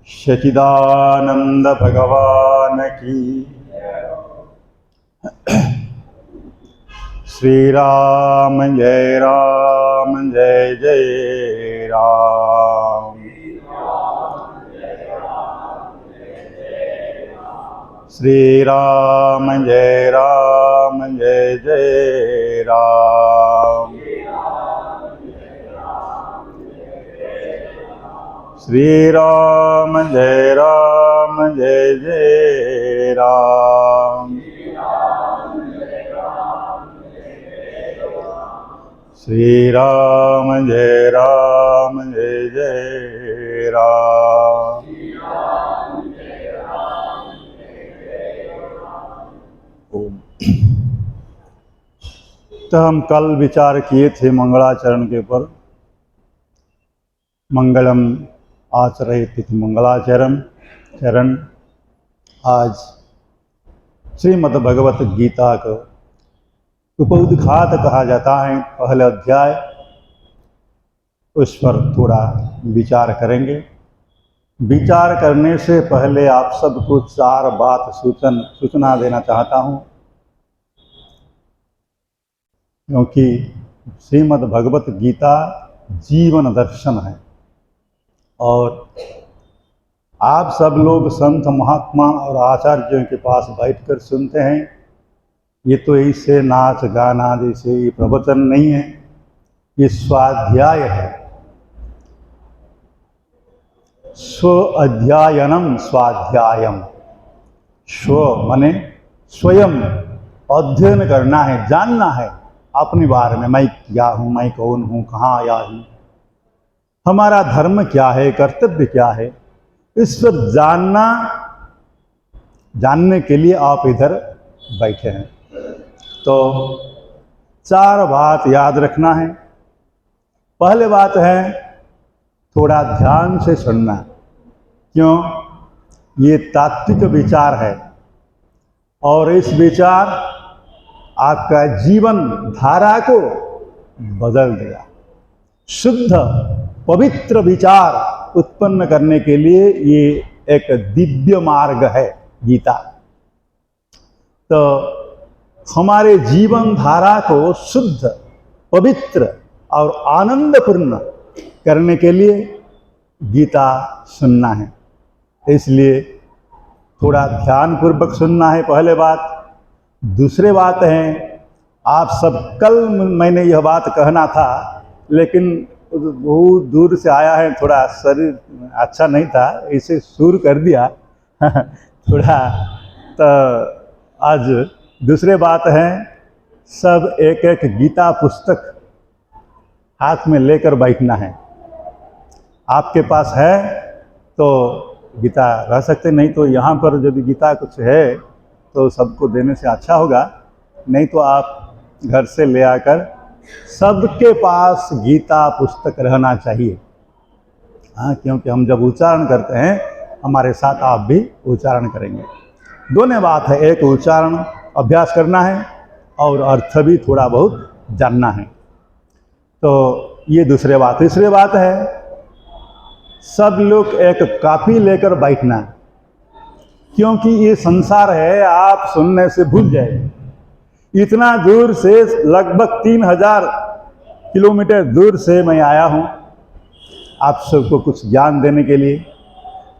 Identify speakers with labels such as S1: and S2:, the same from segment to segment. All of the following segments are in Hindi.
S1: सच्चिदानंद भगवान की। श्री राम जय जय राम। श्री राम जय जय राम। श्री राम जय जय राम। श्री राम जय जय राम। ओम। तो हम कल विचार किए थे मंगलाचरण के ऊपर। मंगलम आचरित मंगलाचरण चरण। आज श्रीमद् भगवत गीता को उपोद्घात कहा जाता है, पहले अध्याय, उस पर थोड़ा विचार करेंगे। विचार करने से पहले आप सबको चार बात सूचना देना चाहता हूँ, क्योंकि श्रीमद् भगवत गीता जीवन दर्शन है और आप सब लोग संत महात्मा और आचार्यों के पास बैठकर सुनते हैं। ये तो इससे नाच गाना जैसे ये प्रवचन नहीं है, ये स्वाध्याय है। स्व अध्ययनम स्वाध्यायम। स्व माने स्वयं अध्ययन करना है, जानना है अपने बारे में। मैं क्या हूँ, मैं कौन हूँ, कहाँ आया हूँ, हमारा धर्म क्या है, कर्तव्य क्या है, इस पर जानने के लिए आप इधर बैठे हैं। तो चार बात याद रखना है। पहले बात है थोड़ा ध्यान से सुनना। क्यों? ये तात्विक विचार है और इस विचार आपका जीवन धारा को बदल देगा। शुद्ध पवित्र विचार उत्पन्न करने के लिए ये एक दिव्य मार्ग है गीता। तो हमारे जीवन धारा को शुद्ध, पवित्र और आनंदपूर्ण करने के लिए गीता सुनना है। इसलिए थोड़ा ध्यानपूर्वक सुनना है, पहले बात। दूसरे बात है, आप सब कल मैंने यह बात कहना था, लेकिन बहुत दूर से आया है, थोड़ा शरीर अच्छा नहीं था, इसे शुरू कर दिया थोड़ा। तो आज दूसरे बात है, सब एक एक गीता पुस्तक हाथ में लेकर बैठना है। आपके पास है तो गीता रह सकते, नहीं तो यहाँ पर यदि गीता कुछ है तो सबको देने से अच्छा होगा। नहीं तो आप घर से ले आकर, सबके पास गीता पुस्तक रहना चाहिए। हाँ, क्योंकि हम जब उच्चारण करते हैं हमारे साथ आप भी उच्चारण करेंगे। दोनों बात है, एक उच्चारण अभ्यास करना है और अर्थ भी थोड़ा बहुत जानना है। तो ये दूसरे बात। तीसरे बात है, सब लोग एक कॉपी लेकर बैठना है, क्योंकि ये संसार है, आप सुनने से भूल जाएंगे। इतना दूर से, लगभग 3000 किलोमीटर दूर से मैं आया हूँ आप सबको कुछ ज्ञान देने के लिए।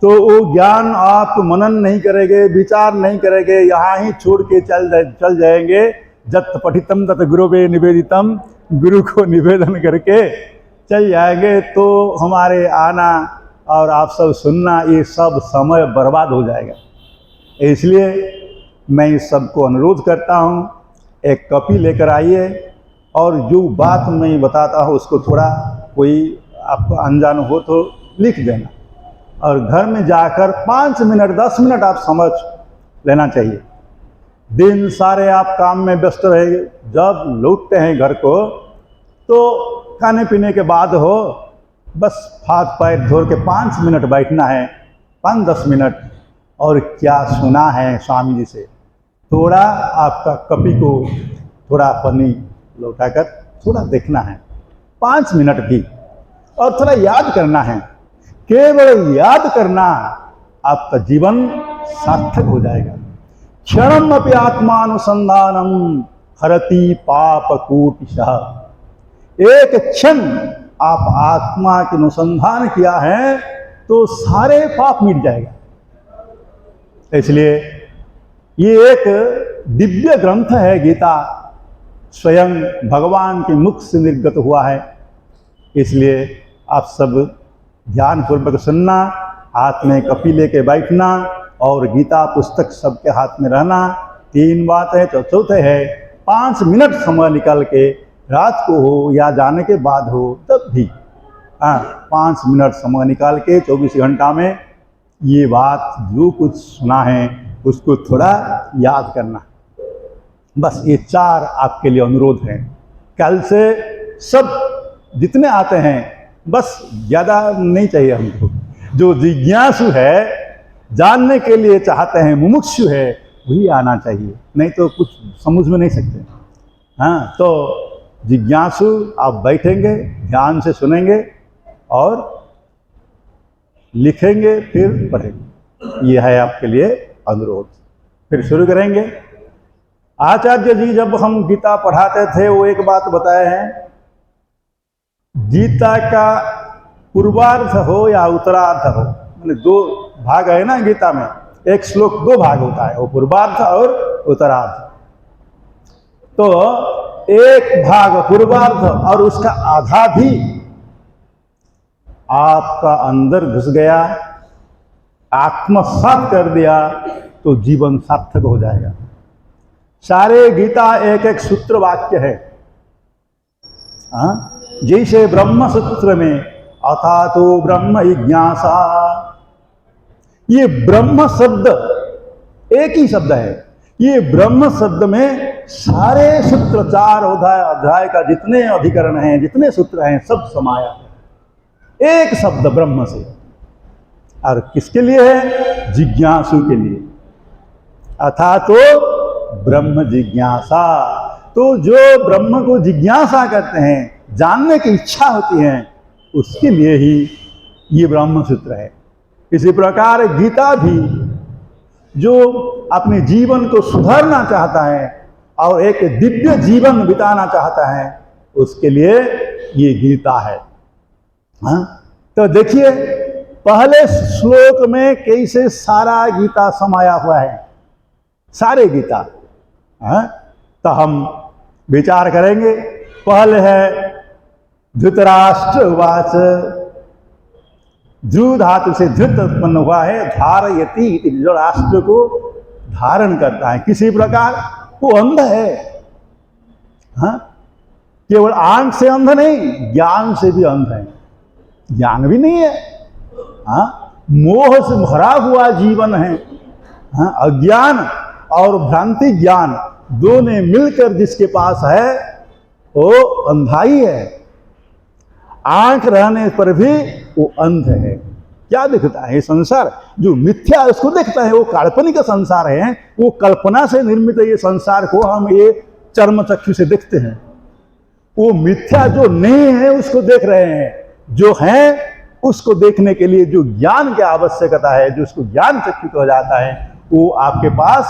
S1: तो वो ज्ञान आप मनन नहीं करेंगे, विचार नहीं करेंगे, यहाँ ही छोड़ के चल जाएंगे। जत पठितम तत गुरुवे निवेदितम, गुरु को निवेदन करके चल जाएंगे, तो हमारे आना और आप सब सुनना, ये सब समय बर्बाद हो जाएगा। इसलिए मैं इस सबको अनुरोध करता हूँ, एक कॉपी लेकर आइए और जो बात मैं बताता हूँ उसको थोड़ा, कोई आपको अनजान हो तो लिख देना, और घर में जाकर 5 मिनट 10 मिनट आप समझ लेना चाहिए। दिन सारे आप काम में व्यस्त रहेंगे, जब लौटते हैं घर को तो खाने पीने के बाद हो, बस हाथ पैर धो के 5 मिनट बैठना है, 5-10 मिनट, और क्या सुना है स्वामी जी से। थोड़ा आपका कॉपी को थोड़ा पन्नी लौटाकर थोड़ा देखना है, 5 मिनट भी, और थोड़ा याद करना है केवल याद करना, आपका जीवन सार्थक हो जाएगा। क्षणम अपि आत्मानुसंधानम हरति पाप कोटिशः। एक क्षण आप आत्मा के अनुसंधान किया है तो सारे पाप मिट जाएगा। इसलिए ये एक दिव्य ग्रंथ है गीता, स्वयं भगवान के मुख से निर्गत हुआ है। इसलिए आप सब ध्यानपूर्वक सुनना, हाथ में कॉपी लेके बैठना और गीता पुस्तक सबके हाथ में रहना। 3 बात है। तो चौथे है 5 मिनट समय निकाल के, रात को हो या जाने के बाद हो, तब भी 5 मिनट समय निकाल के 24 घंटा में ये बात जो कुछ सुना है उसको थोड़ा याद करना। बस ये 4 आपके लिए अनुरोध हैं। कल से सब जितने आते हैं, बस ज़्यादा नहीं चाहिए हमको। जो जिज्ञासु है, जानने के लिए चाहते हैं, मुमुक्षु है, वही आना चाहिए, नहीं तो कुछ समझ में नहीं सकते। हाँ, तो जिज्ञासु आप बैठेंगे, ध्यान से सुनेंगे और लिखेंगे, फिर पढ़ेंगे। ये है आपके लिए अनुरोध। फिर शुरू करेंगे। आचार्य जी जब हम गीता पढ़ाते थे, वो एक बात बताए हैं, गीता का पूर्वार्ध हो या उत्तरार्ध हो, मैंने 2 भाग है ना गीता में, एक श्लोक 2 भाग होता है, वो पूर्वार्ध और उत्तरार्ध। तो एक भाग पूर्वार्ध और उसका आधा भी आपका अंदर घुस गया, आत्मसात कर दिया, तो जीवन सार्थक हो जाएगा। सारे गीता एक एक सूत्र वाक्य है। जैसे ब्रह्म सूत्र में अथातो ब्रह्म जिज्ञासा, ये ब्रह्म शब्द एक ही शब्द है। ये ब्रह्म शब्द में सारे सूत्र, 4 अध्याय का जितने अधिकरण हैं, जितने सूत्र हैं, सब समाया है एक शब्द ब्रह्म से। और किसके लिए है? जिज्ञासु के लिए। अथातो ब्रह्म जिज्ञासा, तो जो ब्रह्म को जिज्ञासा करते हैं, जानने की इच्छा होती है, उसके लिए ही ये ब्रह्म सूत्र है। इसी प्रकार गीता भी जो अपने जीवन को सुधारना चाहता है और एक दिव्य जीवन बिताना चाहता है, उसके लिए ये गीता है। हाँ, तो देखिए पहले श्लोक में कैसे सारा गीता समाया हुआ है, सारे गीता। हाँ, तो हम विचार करेंगे। पहले है धृतराष्ट्र उवाच, ध्रुव धातु से धृत उत्पन्न हुआ है, धारयति, जो राष्ट्र को धारण करता है। किसी प्रकार वो अंध है। हाँ, केवल आंख से अंध नहीं, ज्ञान से भी अंध है। ज्ञान भी नहीं है। हाँ, मोह से भरा हुआ जीवन है। हाँ, अज्ञान और भ्रांति ज्ञान दोनों मिलकर जिसके पास है वो अंधाई है। आंख रहने पर भी वो अंध है। क्या दिखता है? ये संसार जो मिथ्या है उसको देखता है, वो काल्पनिक संसार है, वो कल्पना से निर्मित ये संसार को हम ये चर्म चक्षु से देखते हैं। वो मिथ्या जो नहीं है उसको देख रहे हैं, जो है उसको देखने के लिए जो ज्ञान की आवश्यकता है, जो उसको ज्ञान चक्षु हो जाता है, वो आपके पास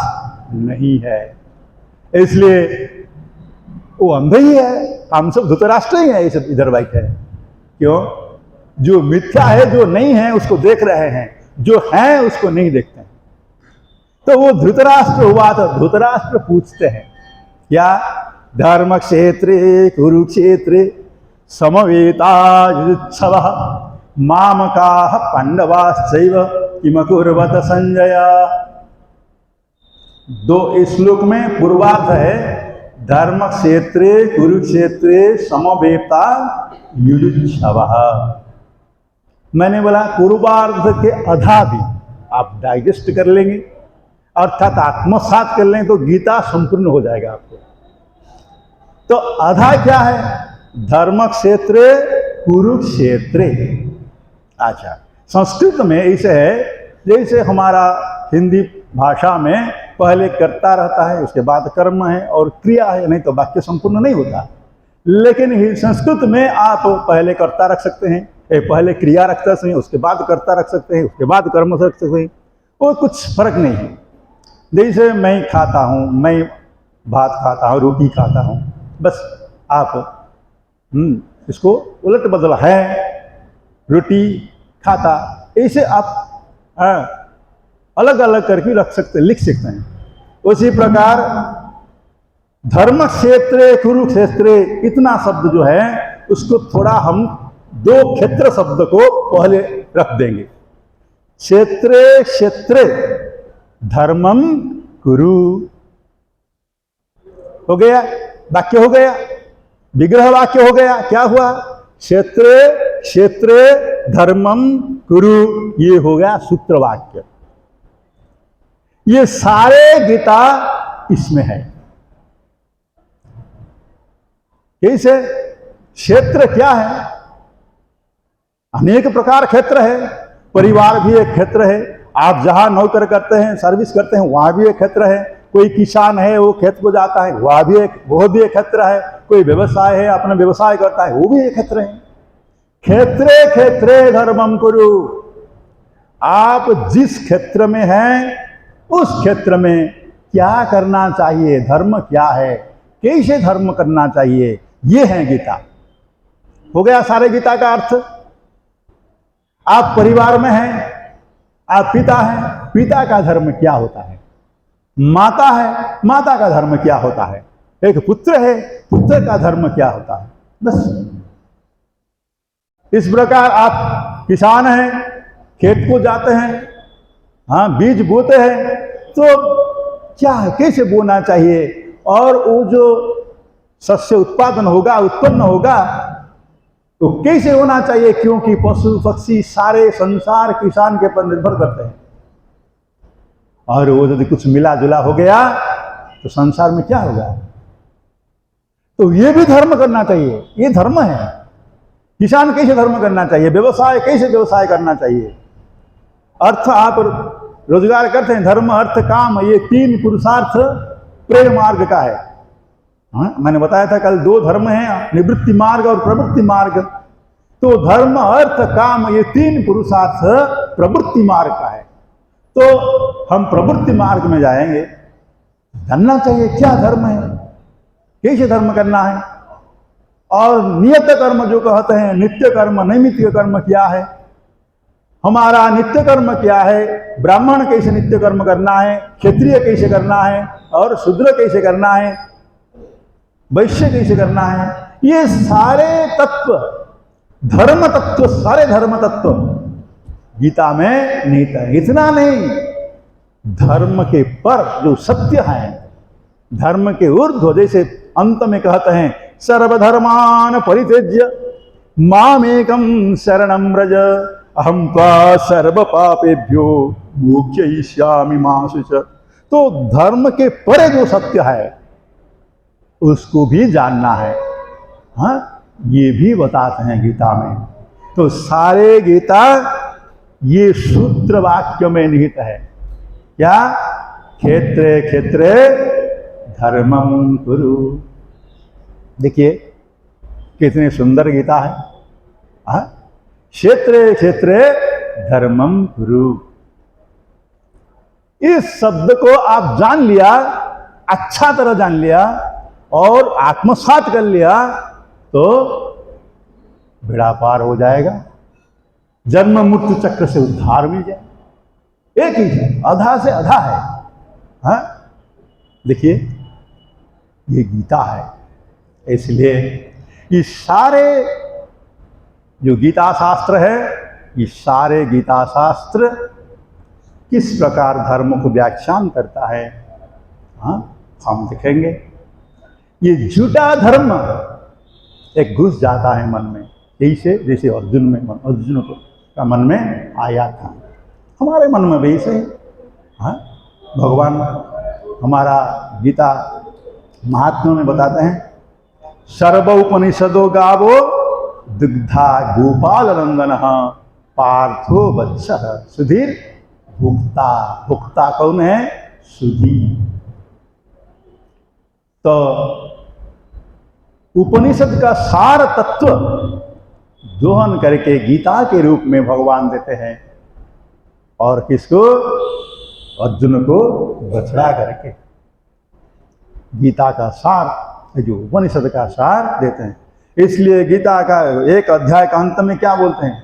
S1: नहीं है। इसलिए वो अंधे ही है। हम सब धृतराष्ट्र ही है, ये सब इधर बैठे हैं। क्यों? जो मिथ्या है, जो नहीं है, उसको देख रहे हैं, जो है उसको नहीं देखते हैं। तो वो धृतराष्ट्र हुआ। तो धृतराष्ट्र पूछते हैं क्या? धर्म क्षेत्रे कुरुक्षेत्रे समवेतायुत्सवः मामकाः पांडवाश्चैव किमकुर्वत संजय। 2 श्लोक में पूर्वार्ध है, धर्म क्षेत्रे कुरुक्षेत्रे समवेता युयुत्सवः। मैंने बोला पूर्वार्ध के आधा भी आप डाइजेस्ट कर लेंगे, अर्थात आत्मसात कर लें, तो गीता संपूर्ण हो जाएगा आपको। तो आधा क्या है? धर्म क्षेत्रे कुरुक्षेत्रे। अच्छा, संस्कृत में ऐसे है जैसे हमारा हिंदी भाषा में पहले कर्ता रहता है, उसके बाद कर्म है और क्रिया है, नहीं तो वाक्य संपूर्ण नहीं होता। लेकिन संस्कृत में आप पहले कर्ता रख सकते हैं, पहले क्रिया रख सकते हैं, उसके बाद कर्ता रख सकते हैं, उसके बाद कर्म रख सकते हैं, वो कुछ फर्क नहीं है। जैसे मैं खाता हूँ, मैं भात खाता हूँ, रोटी खाता हूँ, बस आप इसको उलट बदल है रोटी खाता, ऐसे आप अलग अलग करके रख सकते, लिख सकते हैं। उसी प्रकार धर्म क्षेत्रे कुरुक्षेत्रे इतना शब्द जो है उसको थोड़ा हम दो क्षेत्र शब्द को पहले रख देंगे। क्षेत्रे क्षेत्रे धर्मम कुरु, हो गया, वाक्य हो गया, विग्रह वाक्य हो गया। क्या हुआ? क्षेत्रे क्षेत्रे धर्मम कुरु, ये हो गया सूत्र वाक्य। ये सारे गीता इसमें है। कैसे? क्षेत्र क्या है? अनेक प्रकार क्षेत्र है। परिवार भी एक क्षेत्र है। आप जहां नौकर करते हैं, सर्विस करते हैं, वहां भी एक क्षेत्र है। कोई किसान है, वो खेत को जाता है, वह भी एक क्षेत्र है। कोई व्यवसाय है, अपना व्यवसाय करता है, वो भी एक क्षेत्र है। क्षेत्रे क्षेत्रे धर्मम कुरु, आप जिस क्षेत्र में हैं उस क्षेत्र में क्या करना चाहिए, धर्म क्या है, कैसे धर्म करना चाहिए, ये है गीता। हो गया सारे गीता का अर्थ। आप परिवार में हैं, आप पिता हैं, पिता का धर्म क्या होता है, माता है, माता का धर्म क्या होता है, एक पुत्र है, पुत्र का धर्म क्या होता है, बस। इस प्रकार आप किसान हैं, खेत को जाते हैं, हाँ, बीज बोते हैं, तो क्या कैसे बोना चाहिए, और वो जो शस्य उत्पादन होगा, उत्पन्न होगा, तो कैसे होना चाहिए, क्योंकि पशु पक्षी सारे संसार किसान के पर निर्भर करते हैं। और वो यदि कुछ मिला जुला हो गया तो संसार में क्या होगा? तो ये भी धर्म करना चाहिए, ये धर्म है। किसान कैसे धर्म करना चाहिए, व्यवसाय कैसे व्यवसाय करना चाहिए, अर्थ आप रोजगार करते हैं, धर्म अर्थ काम, ये तीन पुरुषार्थ प्रेम मार्ग का है। हाँ, मैंने बताया था कल दो धर्म हैं, निवृत्ति मार्ग और प्रवृत्ति मार्ग। तो धर्म अर्थ काम ये तीन पुरुषार्थ प्रवृत्ति मार्ग का है। तो हम प्रवृत्ति मार्ग में जाएंगे, जानना चाहिए क्या धर्म है, कैसे धर्म करना है, और नियत कर्म जो कहते हैं, नित्य कर्म नैमित्तिक कर्म क्या है, हमारा नित्य कर्म क्या है, ब्राह्मण कैसे नित्य कर्म करना है, क्षत्रिय कैसे करना है, और शूद्र कैसे करना है, वैश्य कैसे करना है, ये सारे तत्व, धर्म तत्व, सारे धर्म तत्व गीता में निहित है। इतना नहीं, धर्म के पर जो सत्य है, धर्म के ऊर्ध्व, जैसे अंत में कहते हैं सर्वधर्मान परित्यज्य मामेकं शरणं व्रज अहं त्वा सर्व पापेभ्यो मोक्षयिष्यामि मा शुच। तो धर्म के परे जो सत्य है उसको भी जानना है, हाँ, ये भी बताते हैं गीता में। तो सारे गीता ये सूत्र वाक्य में निहित है। क्या? क्षेत्रे क्षेत्रे धर्मम कुरु। देखिए कितनी सुंदर गीता है, हाँ, क्षेत्रे क्षेत्रे धर्मम कुरु। इस शब्द को आप जान लिया, अच्छा तरह जान लिया और आत्मसात कर लिया तो बेड़ा पार हो जाएगा, जन्म मृत्यु चक्र से उद्धार मिल जाए। एक ही है, आधा से आधा है, हाँ। देखिए ये गीता है, इसलिए ये सारे जो गीता शास्त्र है, ये सारे गीता शास्त्र किस प्रकार धर्म को व्याख्यान करता है, हाँ, हम देखेंगे। ये झूठा धर्म एक घुस जाता है मन में, जैसे अर्जुन का मन में आया था, हमारे मन में भी ऐसे, हाँ। भगवान हमारा गीता महात्मा में बताते हैं, सर्व उपनिषदो गावो दुग्धा गोपाल नंदन पार्थो वत्सः सुधीर भुक्ता। भुक्ता कौन है? सुधीर। तो उपनिषद का सार तत्व दोहन करके गीता के रूप में भगवान देते हैं। और किसको? अर्जुन को बछड़ा करके गीता का सार, जो उपनिषद का सार देते हैं। इसलिए गीता का एक अध्याय का अंत में क्या बोलते हैं?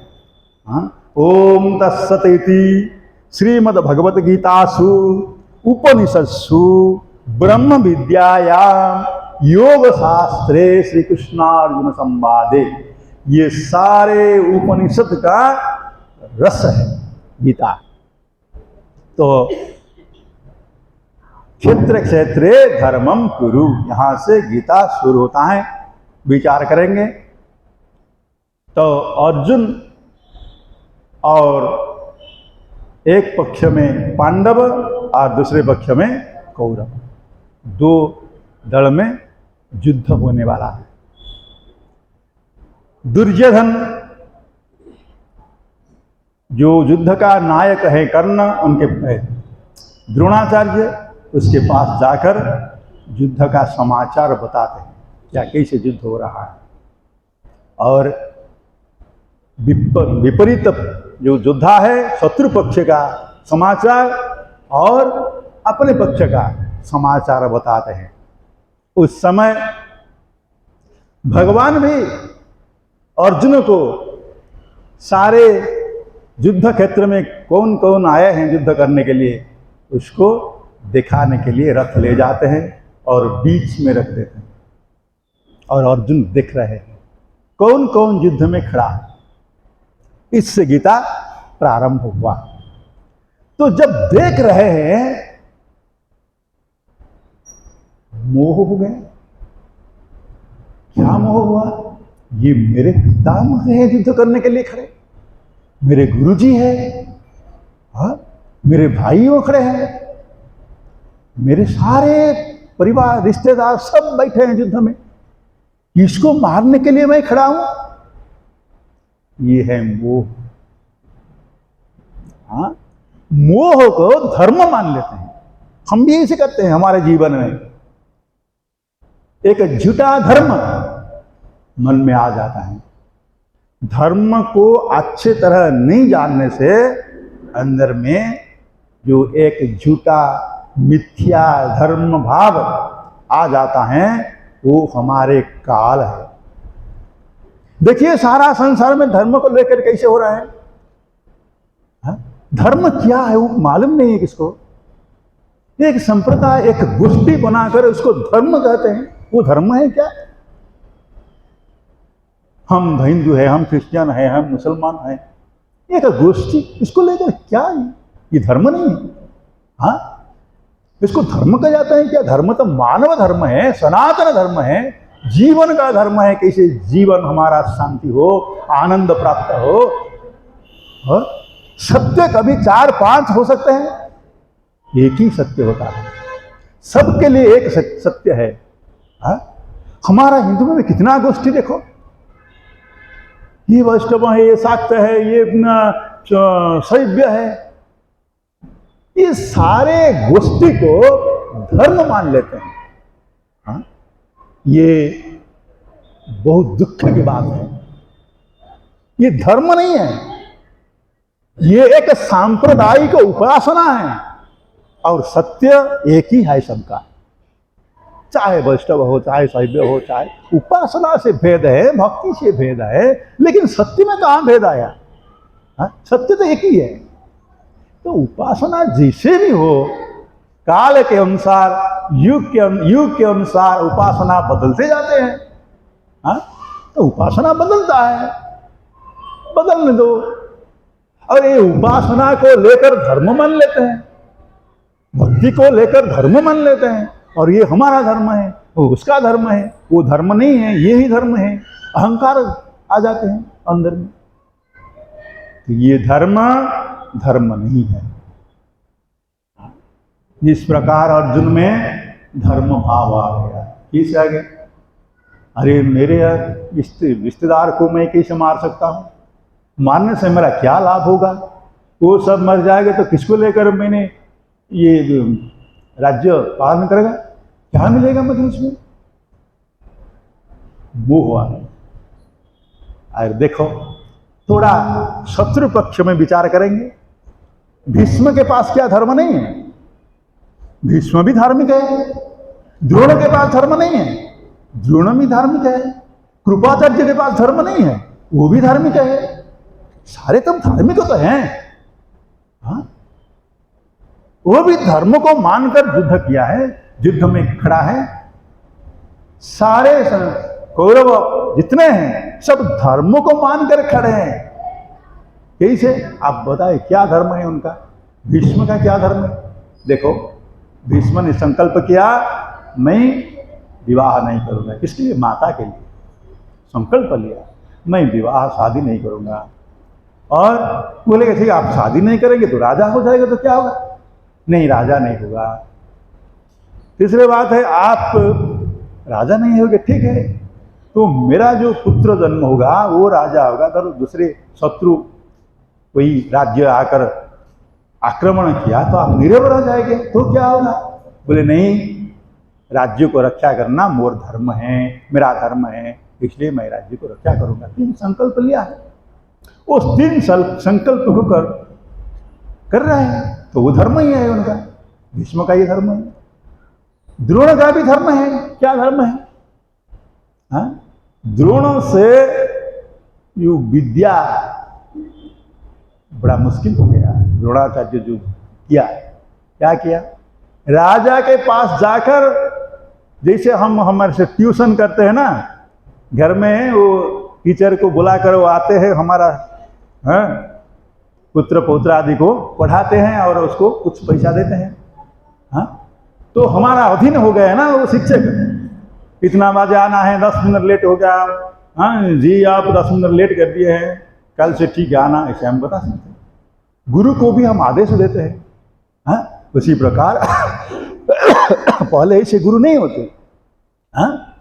S1: ओम तत्सत इति श्रीमद्भगवत गीतासु उपनिषत्सु ब्रह्म विद्यायाम योग शास्त्रे श्री कृष्णार्जुन संवादे। ये सारे उपनिषद का रस है गीता। तो क्षेत्र क्षेत्रे धर्मम कुरु, यहां से गीता शुरू होता है। विचार करेंगे तो अर्जुन और एक पक्ष में पांडव और दूसरे पक्ष में कौरव, दो दल में युद्ध होने वाला है। दुर्योधन जो युद्ध का नायक है कर्ण, उनके द्रोणाचार्य उसके पास जाकर युद्ध का समाचार बताते हैं, क्या कैसे युद्ध हो रहा है। और विपरीत जो योद्धा है शत्रु पक्ष का समाचार और अपने पक्ष का समाचार बताते हैं। उस समय भगवान भी अर्जुन को सारे युद्ध क्षेत्र में कौन कौन आए हैं युद्ध करने के लिए, उसको दिखाने के लिए रथ ले जाते हैं और बीच में रख देते हैं। और अर्जुन देख रहे हैं कौन कौन युद्ध में खड़ा है। इससे गीता प्रारंभ हुआ। तो जब देख रहे हैं मोह हो गया। क्या मोह हुआ? ये मेरे पितामह हैं युद्ध करने के लिए खड़े, मेरे गुरुजी है, मेरे भाइयों खड़े हैं, मेरे सारे परिवार रिश्तेदार सब बैठे हैं युद्ध में, इसको मारने के लिए मैं खड़ा हूं। ये है मोह। मोह को धर्म मान लेते हैं। हम भी ऐसे करते हैं हमारे जीवन में। एक झूठा धर्म मन में आ जाता है। धर्म को अच्छे तरह नहीं जानने से अंदर में जो एक झूठा मिथ्या धर्म भाव आ जाता है, वो हमारे काल है। देखिए सारा संसार में धर्म को लेकर कैसे हो रहा है। धर्म क्या है वो मालूम नहीं है किसको। एक संप्रदाय, एक गोष्ठी बनाकर उसको धर्म कहते हैं। वो धर्म है क्या? हम हिंदू है, हम क्रिश्चियन है, हम मुसलमान है, एक गोष्ठी, इसको लेकर क्या है? ये धर्म नहीं है। इसको धर्म कहा जाता है क्या? धर्म तो मानव धर्म है, सनातन धर्म है, जीवन का धर्म है। कैसे जीवन हमारा शांति हो, आनंद प्राप्त हो। सत्य कभी 4-5 हो सकते हैं, एक ही सत्य होता है। सबके लिए एक सत्य है। हमारा हिंदू में कितना गोष्ठी देखो, ये वैष्णव है, ये शाक्त है, ये शैव्य है। ये सारे गोष्ठी को धर्म मान लेते हैं। ये बहुत दुख की बात है। ये धर्म नहीं है, ये एक सांप्रदायिक उपासना है। और सत्य एक ही है सबका, चाहे वैष्णव हो, चाहे शैव हो, चाहे उपासना से भेद है, भक्ति से भेद है, लेकिन सत्य में कहाँ भेद आया? सत्य तो एक ही है। तो उपासना जैसे भी हो, काल के अनुसार, युग के अनुसार उपासना बदलते जाते हैं। तो उपासना बदलता है, बदलने दो। और ये उपासना को लेकर धर्म मान लेते हैं, भक्ति को लेकर धर्म मान लेते हैं। और ये हमारा धर्म है, वो उसका धर्म है, वो धर्म नहीं है, ये ही धर्म है। अहंकार आ जाते हैं अंदर में। तो ये धर्म नहीं है। जिस प्रकार अर्जुन में धर्म भाव आ गया, किस आ गया? अरे मेरे रिश्तेदार को मैं कैसे मार सकता हूं? मारने से मेरा क्या लाभ होगा? वो सब मर जाएगा तो किसको लेकर मैंने ये राज्य पालन करेगा? क्या मिलेगा मुझे उसमें? मोह आ गया। और देखो थोड़ा शत्रु पक्ष में विचार करेंगे, भीष्म के पास क्या धर्म नहीं है? भीष्म भी धार्मिक है। द्रोण के पास धर्म नहीं है, द्रोण भी धार्मिक है। कृपाचार्य के पास धर्म नहीं है, वो भी धार्मिक है। सारे तुम धार्मिक तो हैं। हाँ? वो भी धर्म को मानकर युद्ध किया है, युद्ध में खड़ा है। सारे कौरव जितने हैं सब धर्म को मानकर खड़े हैं। यही से आप बताए क्या धर्म है उनका? भीष्म का क्या धर्म है? देखो भीष्म ने संकल्प किया मैं विवाह नहीं करूंगा। किसके लिए? माता के लिए संकल्प लिया, मैं विवाह शादी नहीं करूंगा। और बोले कि ठीक आप शादी नहीं करेंगे तो राजा हो जाएगा, तो क्या होगा? नहीं, राजा नहीं होगा। तीसरी बात है आप राजा नहीं होगे, ठीक है, तो मेरा जो पुत्र जन्म होगा वो राजा होगा, तो दूसरे शत्रु कोई राज्य आकर आक्रमण किया तो आप निरवर हो जाएंगे, तो क्या होगा? बोले नहीं, राज्य को रक्षा करना मोर धर्म है, मेरा धर्म है, इसलिए मैं राज्य को रक्षा करूंगा। 3 संकल्प लिया है, उस 3 संकल्प होकर कर रहे हैं, तो वो धर्म ही है उनका। भीष्म का ये धर्म है। द्रोण का भी धर्म है। क्या धर्म है? हाँ? द्रोण से यू विद्या बड़ा मुश्किल हो गया। द्रोणाचार्य जो किया, क्या किया? राजा के पास जाकर, जैसे हम हमारे से ट्यूशन करते हैं ना, घर में वो टीचर को बुलाकर वो आते हैं, हमारा पुत्र पौत्र आदि को पढ़ाते हैं और उसको कुछ पैसा देते हैं। हाँ? तो हमारा अधीन हो गया है ना वो शिक्षक। इतना बजे आना है, 10 मिनट लेट हो गया, हाँ जी आप 10 मिनट लेट कर दिए हैं, कल से ठीक है आना, ऐसे हम बता सकते हैं। गुरु को भी हम आदेश देते हैं। हाँ? उसी प्रकार पहले ऐसे गुरु नहीं होते। हाँ?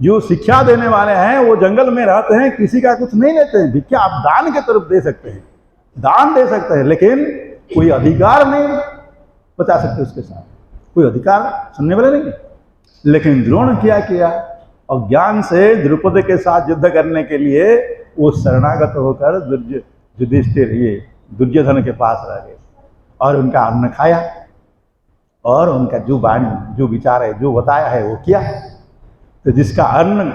S1: जो शिक्षा देने वाले हैं वो जंगल में रहते हैं, किसी का कुछ नहीं लेते हैं। भिक्षा आप दान के तरफ दे सकते हैं, दान दे सकते हैं, लेकिन कोई अधिकार नहीं बता सकते उसके साथ, कोई अधिकार सुनने वाले नहीं। लेकिन द्रोण क्या किया? अज्ञान से द्रुपद के साथ युद्ध करने के लिए वो शरणागत होकर युधिष्ठिर ये दुर्योधन के पास रह गए और उनका अन्न खाया और उनका जो वाणी जो विचार है जो बताया है वो किया। तो जिसका अन्न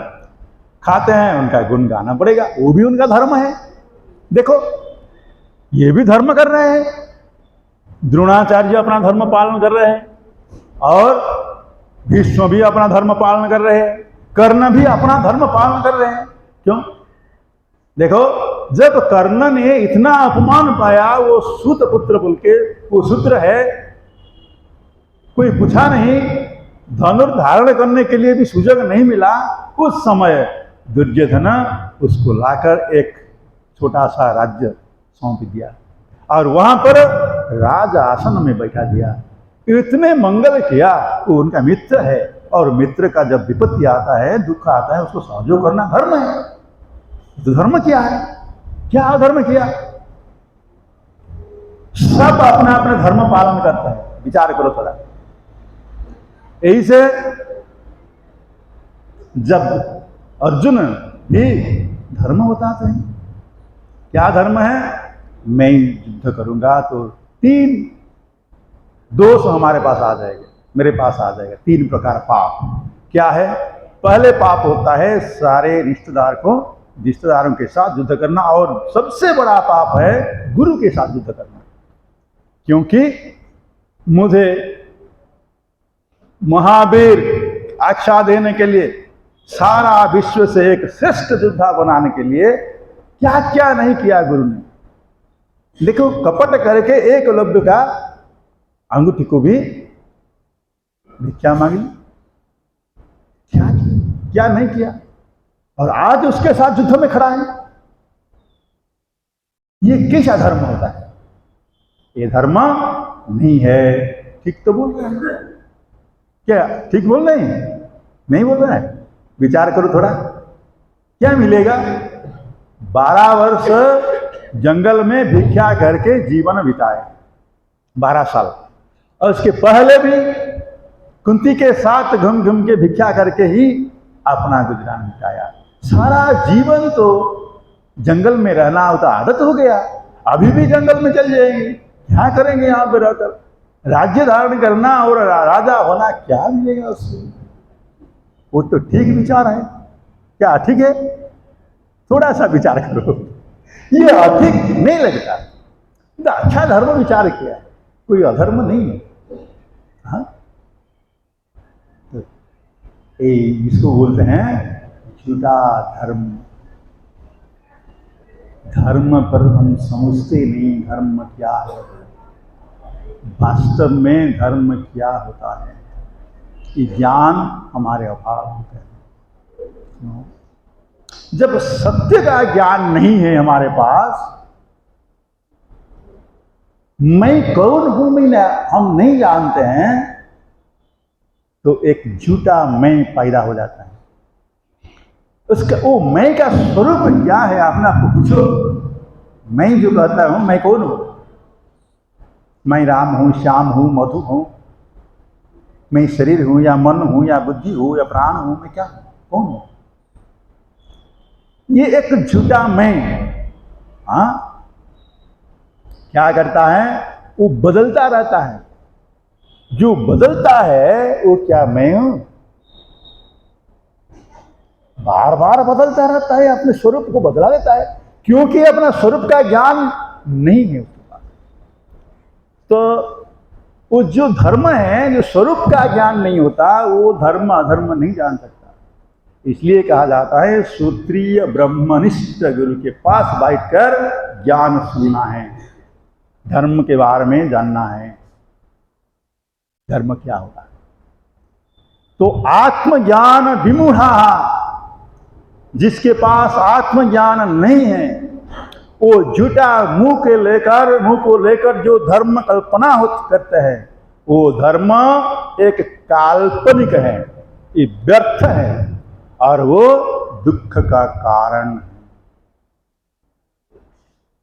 S1: खाते हैं उनका गुण गाना पड़ेगा, वो भी उनका धर्म है। देखो ये भी धर्म कर रहे हैं, द्रोणाचार्य अपना धर्म पालन कर रहे हैं और भीष्म भी अपना धर्म पालन कर रहे हैं, कर्ण भी अपना धर्म पालन कर रहे हैं। क्यों? देखो जब कर्ण ने इतना अपमान पाया, वो सूत पुत्र बोल के वो सूत्र है, कोई पूछा नहीं, धनुर्धारण करने के लिए भी सुजग नहीं मिला, उस समय दुर्योधन उसको लाकर एक छोटा सा राज्य सौंप दिया और वहां पर राज आसन में बैठा दिया। इतने मंगल किया। वो उनका मित्र है और मित्र का जब विपत्ति आता है, दुख आता है, उसको सहयोग करना धर्म है। तो धर्म क्या है? क्या अधर्म किया? सब अपना अपना धर्म पालन करते हैं। विचार करो थोड़ा। यही से जब अर्जुन भी धर्म बताते हैं, क्या धर्म है? मैं युद्ध करूंगा तो 3 दोष हमारे पास आ जाएंगे, मेरे पास आ जाएगा। 3 प्रकार पाप। क्या है? पहले पाप होता है सारे रिश्तेदारों के साथ युद्ध करना, और सबसे बड़ा पाप है गुरु के साथ युद्ध करना। क्योंकि मुझे महावीर आख्या देने के लिए, सारा विश्व से एक श्रेष्ठ योद्धा बनाने के लिए क्या क्या नहीं किया गुरु ने। देखो कपट करके एकलव्य का अंगूठी को भी भिक्षा मांगी, क्या नहीं किया, और आज उसके साथ युद्ध में खड़ा है। ये कैसा धर्म होता है? ये धर्म नहीं है। ठीक तो बोल रहे हैं क्या? ठीक बोल रहे हैं? नहीं बोल रहे हैं? विचार करो थोड़ा। क्या मिलेगा? 12 वर्ष जंगल में भिक्षा करके जीवन बिताया, 12 साल, और उसके पहले भी कुंती के साथ घूम के भिक्षा करके ही अपना गुजरान बिताया। सारा जीवन तो जंगल में रहना हो तो आदत हो गया, अभी भी जंगल में चल जाएंगे, क्या करेंगे यहाँ पे रहकर? राज्य धारण करना और राजा होना क्या मिलेगा उससे? वो तो ठीक विचार है, क्या ठीक है? थोड़ा सा विचार करो, ये अधिक नहीं लगता, तो अच्छा धर्म विचार किया, कोई अधर्म नहीं है। हाँ, तो इसको बोलते हैं झूठा धर्म। धर्म पर हम समझते नहीं धर्म क्या है, वास्तव में धर्म क्या होता है, ये ज्ञान हमारे अभाव होते हैं। जब सत्य का ज्ञान नहीं है हमारे पास, मैं कौन हूं हम नहीं जानते हैं, तो एक झूठा मैं पैदा हो जाता है। उसका वो मैं का स्वरूप क्या है, अपने आप को पूछो। मैं जो कहता हूं मैं कौन हूं? मैं राम हूं, श्याम हूं, मधु हूं, मैं शरीर हूं या मन हूं या बुद्धि हूं या प्राण हूं, मैं क्या हूं, कौन हूं? ये एक झूठा मैं। हाँ, क्या करता है? वो बदलता रहता है। जो बदलता है वो क्या मैं हूं? बार बार बदलता रहता है, अपने स्वरूप को बदला देता है, क्योंकि अपना स्वरूप का ज्ञान नहीं है उसके पास। तो वो जो धर्म है, जो स्वरूप का ज्ञान नहीं होता, वो धर्म अधर्म नहीं जान सकता। इसलिए कहा जाता है सूत्रीय ब्रह्मनिष्ठ गुरु के पास बैठकर ज्ञान सुनना है, धर्म के बारे में जानना है, धर्म क्या होता है। तो आत्मज्ञान विमूढ़ा, जिसके पास आत्मज्ञान नहीं है, वो झूठा मुंह को लेकर जो धर्म कल्पना करते हैं, वो धर्म एक काल्पनिक है, ये व्यर्थ है, और वो दुख का कारण है।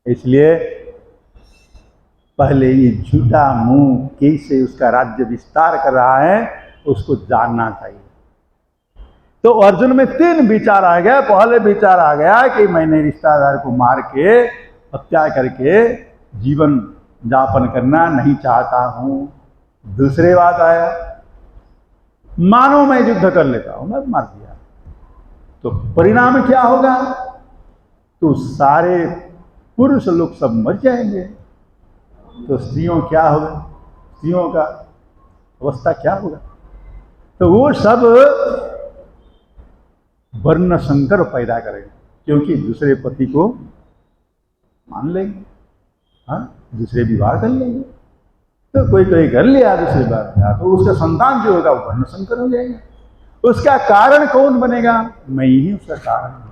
S1: इसलिए पहले ये झूठा मुंह कैसे उसका राज्य विस्तार कर रहा है उसको जानना चाहिए। तो अर्जुन में 3 विचार आ गया। पहले विचार आ गया कि मैंने रिश्तेदार को मार के हत्या करके जीवन यापन करना नहीं चाहता हूं। दूसरे बात आया, मानो मैं युद्ध कर लेता हूं, मैं मार दिया तो परिणाम क्या होगा? तो सारे पुरुष लोग सब मर जाएंगे, तो स्त्रियों क्या होगा? स्त्रियों का अवस्था क्या होगा? तो वो सब वर्ण संकर पैदा करेंगे, क्योंकि दूसरे पति को मान लेंगे, हाँ, दूसरे विवाह कर लेंगे। तो कोई कर लिया दूसरी बार, तो उसका संतान जो होगा वो वर्ण संकर हो जाएगा। उसका कारण कौन बनेगा? मैं ही उसका कारण हूं।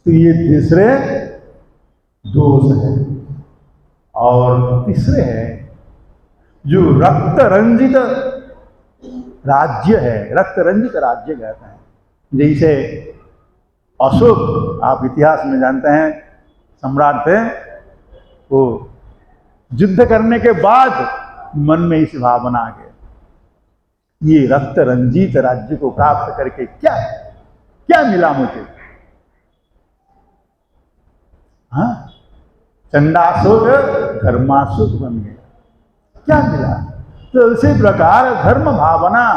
S1: तो ये तीसरे दोष है। और तीसरे है जो रक्त रंजित राज्य है, रक्त रंजित राज्य कहते हैं। जैसे अशोक, आप इतिहास में जानते हैं, सम्राट थे, वो युद्ध करने के बाद मन में इस भावना आ गया, ये रक्त रंजित राज्य को प्राप्त करके क्या मिला मुझे? हाँ, चंडाशोक धर्माशोक बन गया, क्या मिला? तो उसी प्रकार धर्म भावना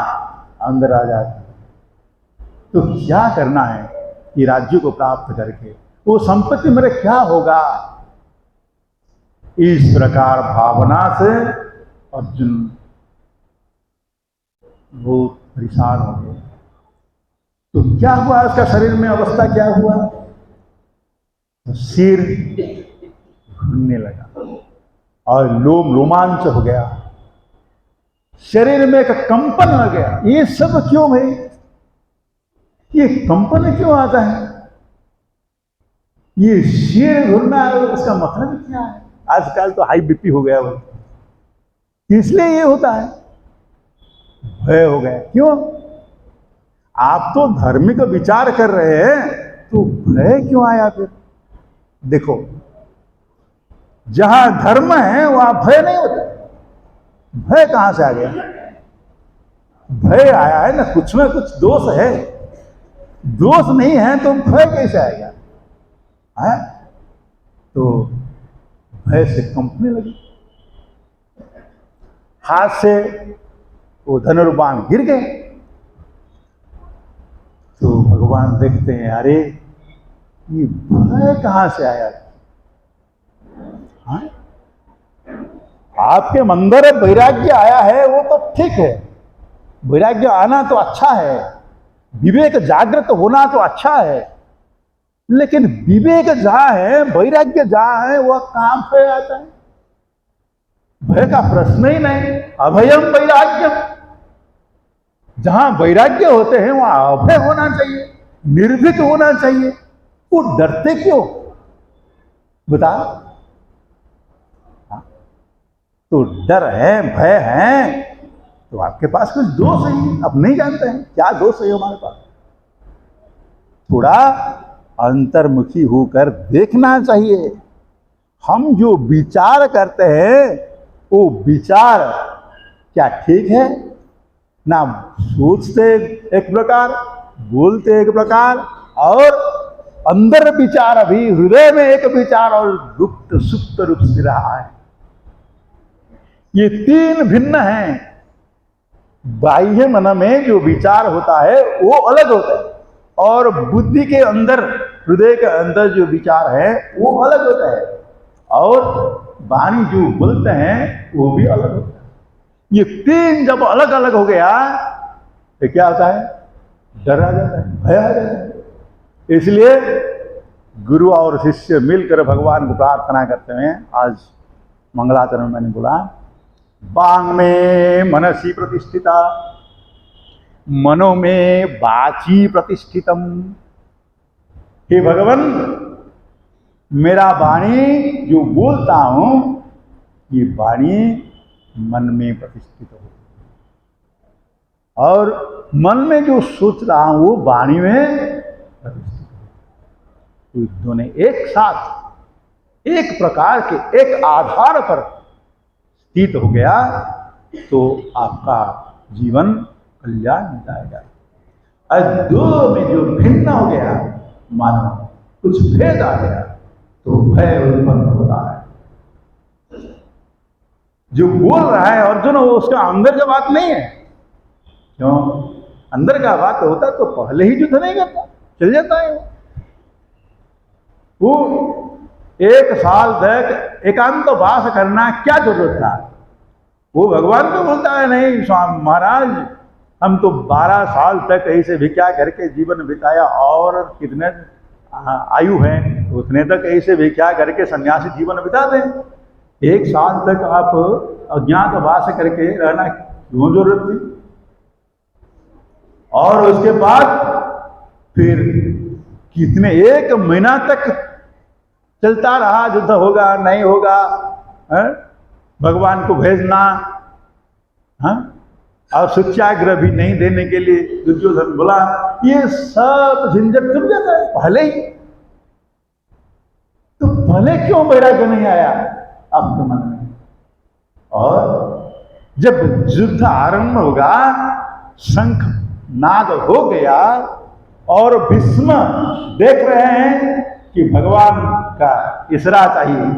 S1: अंदर आ जाती है। तो क्या करना है कि राज्य को प्राप्त करके वो संपत्ति मेरे क्या होगा? इस प्रकार भावना से अर्जुन बहुत परेशान हो गए। तो क्या हुआ उसका शरीर में अवस्था क्या हुआ? तो सिर घूमने लगा और रोमांच हो गया, शरीर में एक कंपन आ गया। ये सब क्यों भाई? ये कंपन क्यों आता है? ये सिर घूमना उसका मतलब क्या है? आजकल तो हाई बीपी हो गया वो, इसलिए ये होता है, भय हो गया। क्यों? आप तो धार्मिक विचार कर रहे हैं, तो भय क्यों आया फिर? देखो, जहां धर्म है वहां भय नहीं होता। भय कहां से आ गया? भय आया है ना, कुछ में कुछ दोष है। दोष नहीं है तो भय कैसे आएगा? है, तो भय से कंपने लगी, हाथ से वो धनुर्बाण गिर गए। तो भगवान देखते हैं, अरे ये भय कहां से आया? हाँ? आपके अंदर वैराग्य आया है वो तो ठीक है, वैराग्य आना तो अच्छा है, विवेक जागृत होना तो अच्छा है, लेकिन विवेक जहां है, वैराग्य जहां है, वह कहां पे आता है? भय का प्रश्न ही नहीं। अभयम वैराग्यम, जहां वैराग्य होते हैं वहां अभय होना चाहिए, निर्भीक होना चाहिए। वो डरते क्यों बता? तो डर है, भय है, तो आपके पास कुछ दोष है, अब नहीं जानते हैं क्या दोष है हमारे पास। थोड़ा अंतर्मुखी होकर देखना चाहिए। हम जो विचार करते हैं वो विचार क्या ठीक है? ना सोचते एक प्रकार, बोलते एक प्रकार, और अंदर विचार अभी हृदय में एक विचार और गुप्त सुप्त रूप से रहा है। ये तीन भिन्न हैं। बाह्य मन में जो विचार होता है वो अलग होता है, और बुद्धि के अंदर, हृदय के अंदर जो विचार है वो अलग होता है, और वाणी जो बोलते हैं वो भी अलग होता है। ये तीन जब अलग अलग हो गया तो क्या होता है? डर आ जाता है, भय आ जाता है। इसलिए गुरु और शिष्य मिलकर भगवान को प्रार्थना करते हैं। आज मंगलाचरण में मैंने बोला, वांग में मनसी प्रतिष्ठिता, मनो में वाची प्रतिष्ठितम। हे भगवान, मेरा वाणी जो बोलता हूं, ये वाणी मन में प्रतिष्ठित हो, और मन में जो सोच रहा हूं वो वाणी में प्रतिष्ठित हो। तो दोनों एक साथ एक प्रकार के एक आधार पर स्थित हो गया तो आपका जीवन कल्याण हो जाएगा। और दो में जो भिन्न हो गया, मानो कुछ भेद आ गया, तो भय उत्पन्न होता है। जो बोल रहा है अर्जुन, वो उसका अंदर का बात नहीं है। क्यों? अंदर का बात होता तो पहले ही युद्ध नहीं करता, चल जाता है। वो 1 साल तक एकांत वास करना क्या जरूरत था? वो भगवान को बोलता है, नहीं स्वामी महाराज, हम तो 12 साल तक ऐसे भिक्षा करके जीवन बिताया, और कितने आयु है उतने तक ऐसे भिक्षा करके सन्यासी जीवन बिता दें। 1 साल तक आप अज्ञात वास करके रहना क्यों जरूरत थी? और उसके बाद फिर कितने 1 महीना तक चलता रहा, युद्ध होगा नहीं होगा, है? भगवान को भेजना, हाँ? और सत्याग्रह भी नहीं देने के लिए दुर्योधन बोला, ये सब झंझट चुप जाता है पहले ही। तो पहले क्यों वैराग्य नहीं आया आपके मन में? और जब युद्ध आरंभ होगा, शंख नाद हो गया, और भीष्म देख रहे हैं कि भगवान का इशारा चाहिए,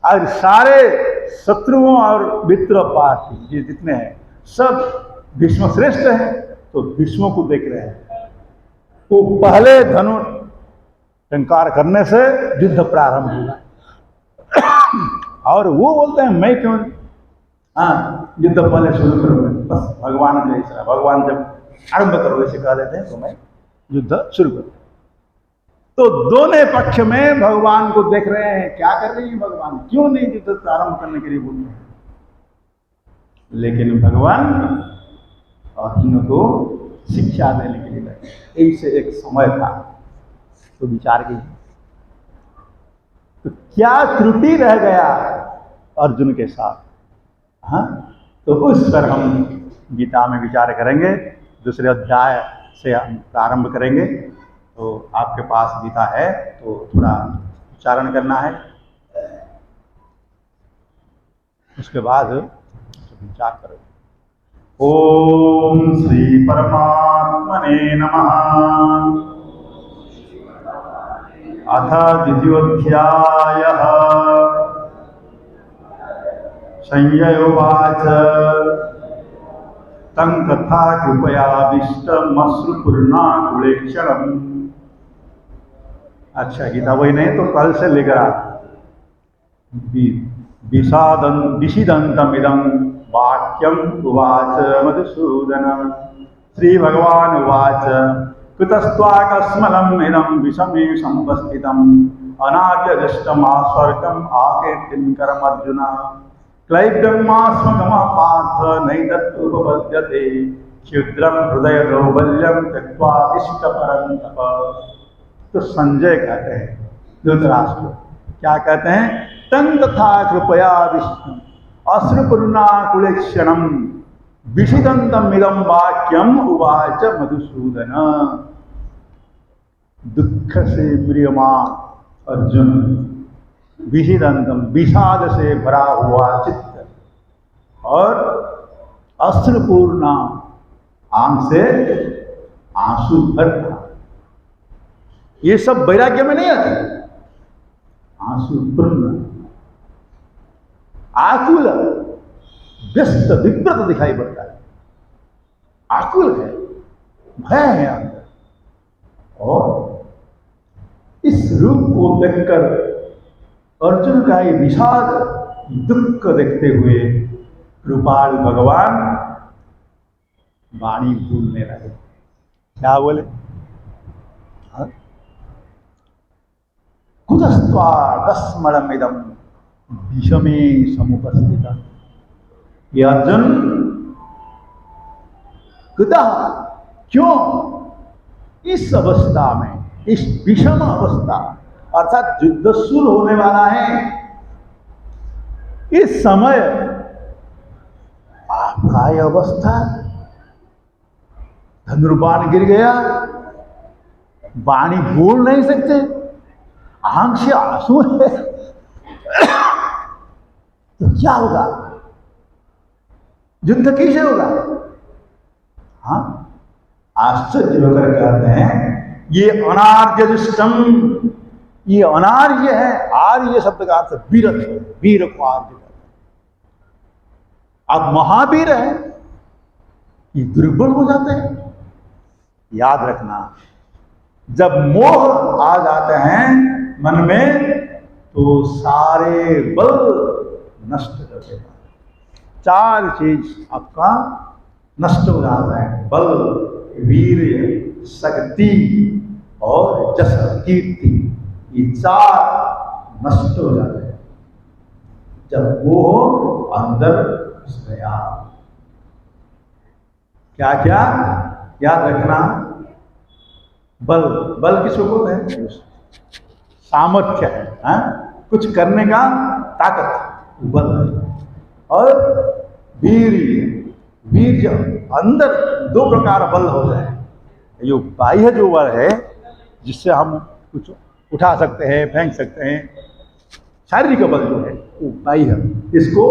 S1: और सारे शत्रुओं और मित्र पार्टी जितने हैं सब भीष्म श्रेष्ठ हैं, तो भीष्म को देख रहे हैं। वो पहले धनु टंकार करने से युद्ध प्रारंभ हुआ, और वो बोलते हैं मैं क्यों, हाँ युद्ध पहले शुरू करूंगा, बस भगवान का इशारा, भगवान जब आरंभ करो ऐसे कह देते हैं तो मैं युद्ध शुरू करूँ। तो दोनों पक्ष में भगवान को देख रहे हैं, क्या कर रही है भगवान, क्यों नहीं युद्ध प्रारंभ करने के लिए बोल रहे हैं? लेकिन भगवान अर्जुन को शिक्षा देने के लिए लगे। ऐसे एक समय था, तो विचार की तो क्या त्रुटि रह गया अर्जुन के साथ, हाँ? तो उस पर हम गीता में विचार करेंगे। दूसरे अध्याय से हम प्रारंभ करेंगे। तो आपके पास गीता है तो थोड़ा उच्चारण करना है, उसके बाद विचार करो। ओम श्री परमात्मने नमः। अथ द्वितीयोऽध्यायः। संजय उवाच तं तथा कृपयाविष्टमश्रुपूर्णाकुलेक्षणम्। अच्छा, गीता वही नहीं तो कल से लेकर आ विषिदन्तमिदं वाक्यम् उवाच मधुसूदन। श्री भगवान उवाच कुतस्त्वाकस्मलम् इदं विषमे समुपस्थितम् अनाद्यदृष्टमास्वर्गम् आकीर्तिं करमर्जुन। क्लैब्यमास्मगमः पार्थ नैतत्तुपपद्यते क्षुद्रं हृदय दौर्बल्यं त्यक्त्वा तिष्ठ परन्तप। तो संजय कहते हैं धृतराष्ट्र क्या कहते हैं? तं तथा कृपया विष्णु अश्रुपूर्णाकुलेक्षणं विषिदन्तमिदं वाक्यम उवाच मधुसूदन। दुख से म्रियमाण अर्जुन, विषिदंतम विषाद से भरा हुआ चित्त और अश्रुपूर्ण आंख से आंसू भरना, ये सब वैराग्य में नहीं आते। आंसू पूर्ण आकुल व्यस्त विव्रत दिखाई पड़ता है, आकुल है, भय है अंदर। और इस रूप को देखकर अर्जुन का ये विषाद दुख देखते हुए कृपाल भगवान वाणी भूलने लगे। क्या बोले? कुतस्त्वाकस्मलमिदं विषमे समुपस्थितम्। ये अर्जुन कुतः, क्यों इस अवस्था में, इस विषम अवस्था अर्थात युद्ध शुरू होने वाला है, इस समय आपका यह अवस्था, धनुर्बाण गिर गया, वाणी बोल नहीं सकते, आंख से आंसू है, तो क्या होगा? युद्ध कैसे होगा? हाँ, आश्चर्य होकर कहते हैं ये अनार्य दुष्टम, ये अनार्य है। आर्य शब्द का अर्थ वीर, वीर को आर्य कहते हैं। आप महावीर हैं, ये दुर्बल हो जाते हैं। याद रखना, जब मोह आ जाते हैं मन में तो सारे बल नष्ट कर देता है। चार चीज आपका नष्ट हो जाता है, बल, वीर्य, शक्ति और जस, कीर्ति। ये चार नष्ट हो जाते हैं जब वो अंदर घुस गया। क्या क्या याद रखना? बल, बल किसको बोलते हैं? सामर्थ्य है, कुछ करने का ताकत, बल है। और वीर्य, वीर्य अंदर दो प्रकार बल हो जाए। जो बाह्य जो बल है जिससे हम कुछ उठा सकते हैं, फेंक सकते हैं, शारीरिक बल जो है वो बाह्य, इसको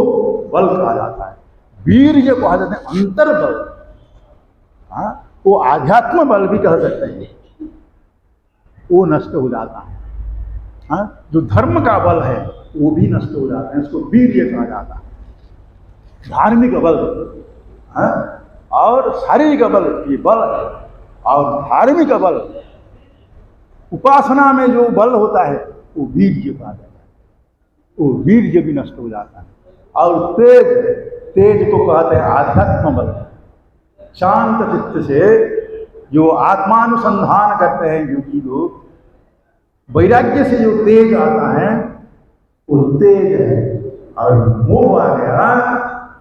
S1: बल कहा जाता है। वीर्य कहा जाता है अंतर बल, वो आध्यात्म बल भी कह सकते हैं, वो नष्ट हो जाता है। जो धर्म का बल है वो भी नष्ट हो जाता है, इसको वीर्य कहा जाता है। धार्मिक बल और शारीरिक बल ये बल है, और धार्मिक बल, उपासना में जो बल होता है वो वीर्य कहा जाता है, वो वीर्य भी नष्ट हो जाता है। और तेज, तेज को कहते हैं आध्यात्म बल। शांत चित्त से जो आत्मानुसंधान करते हैं योगी लोग, वैराग्य से जो तेज आता है वो तेज है। और मोह आ गया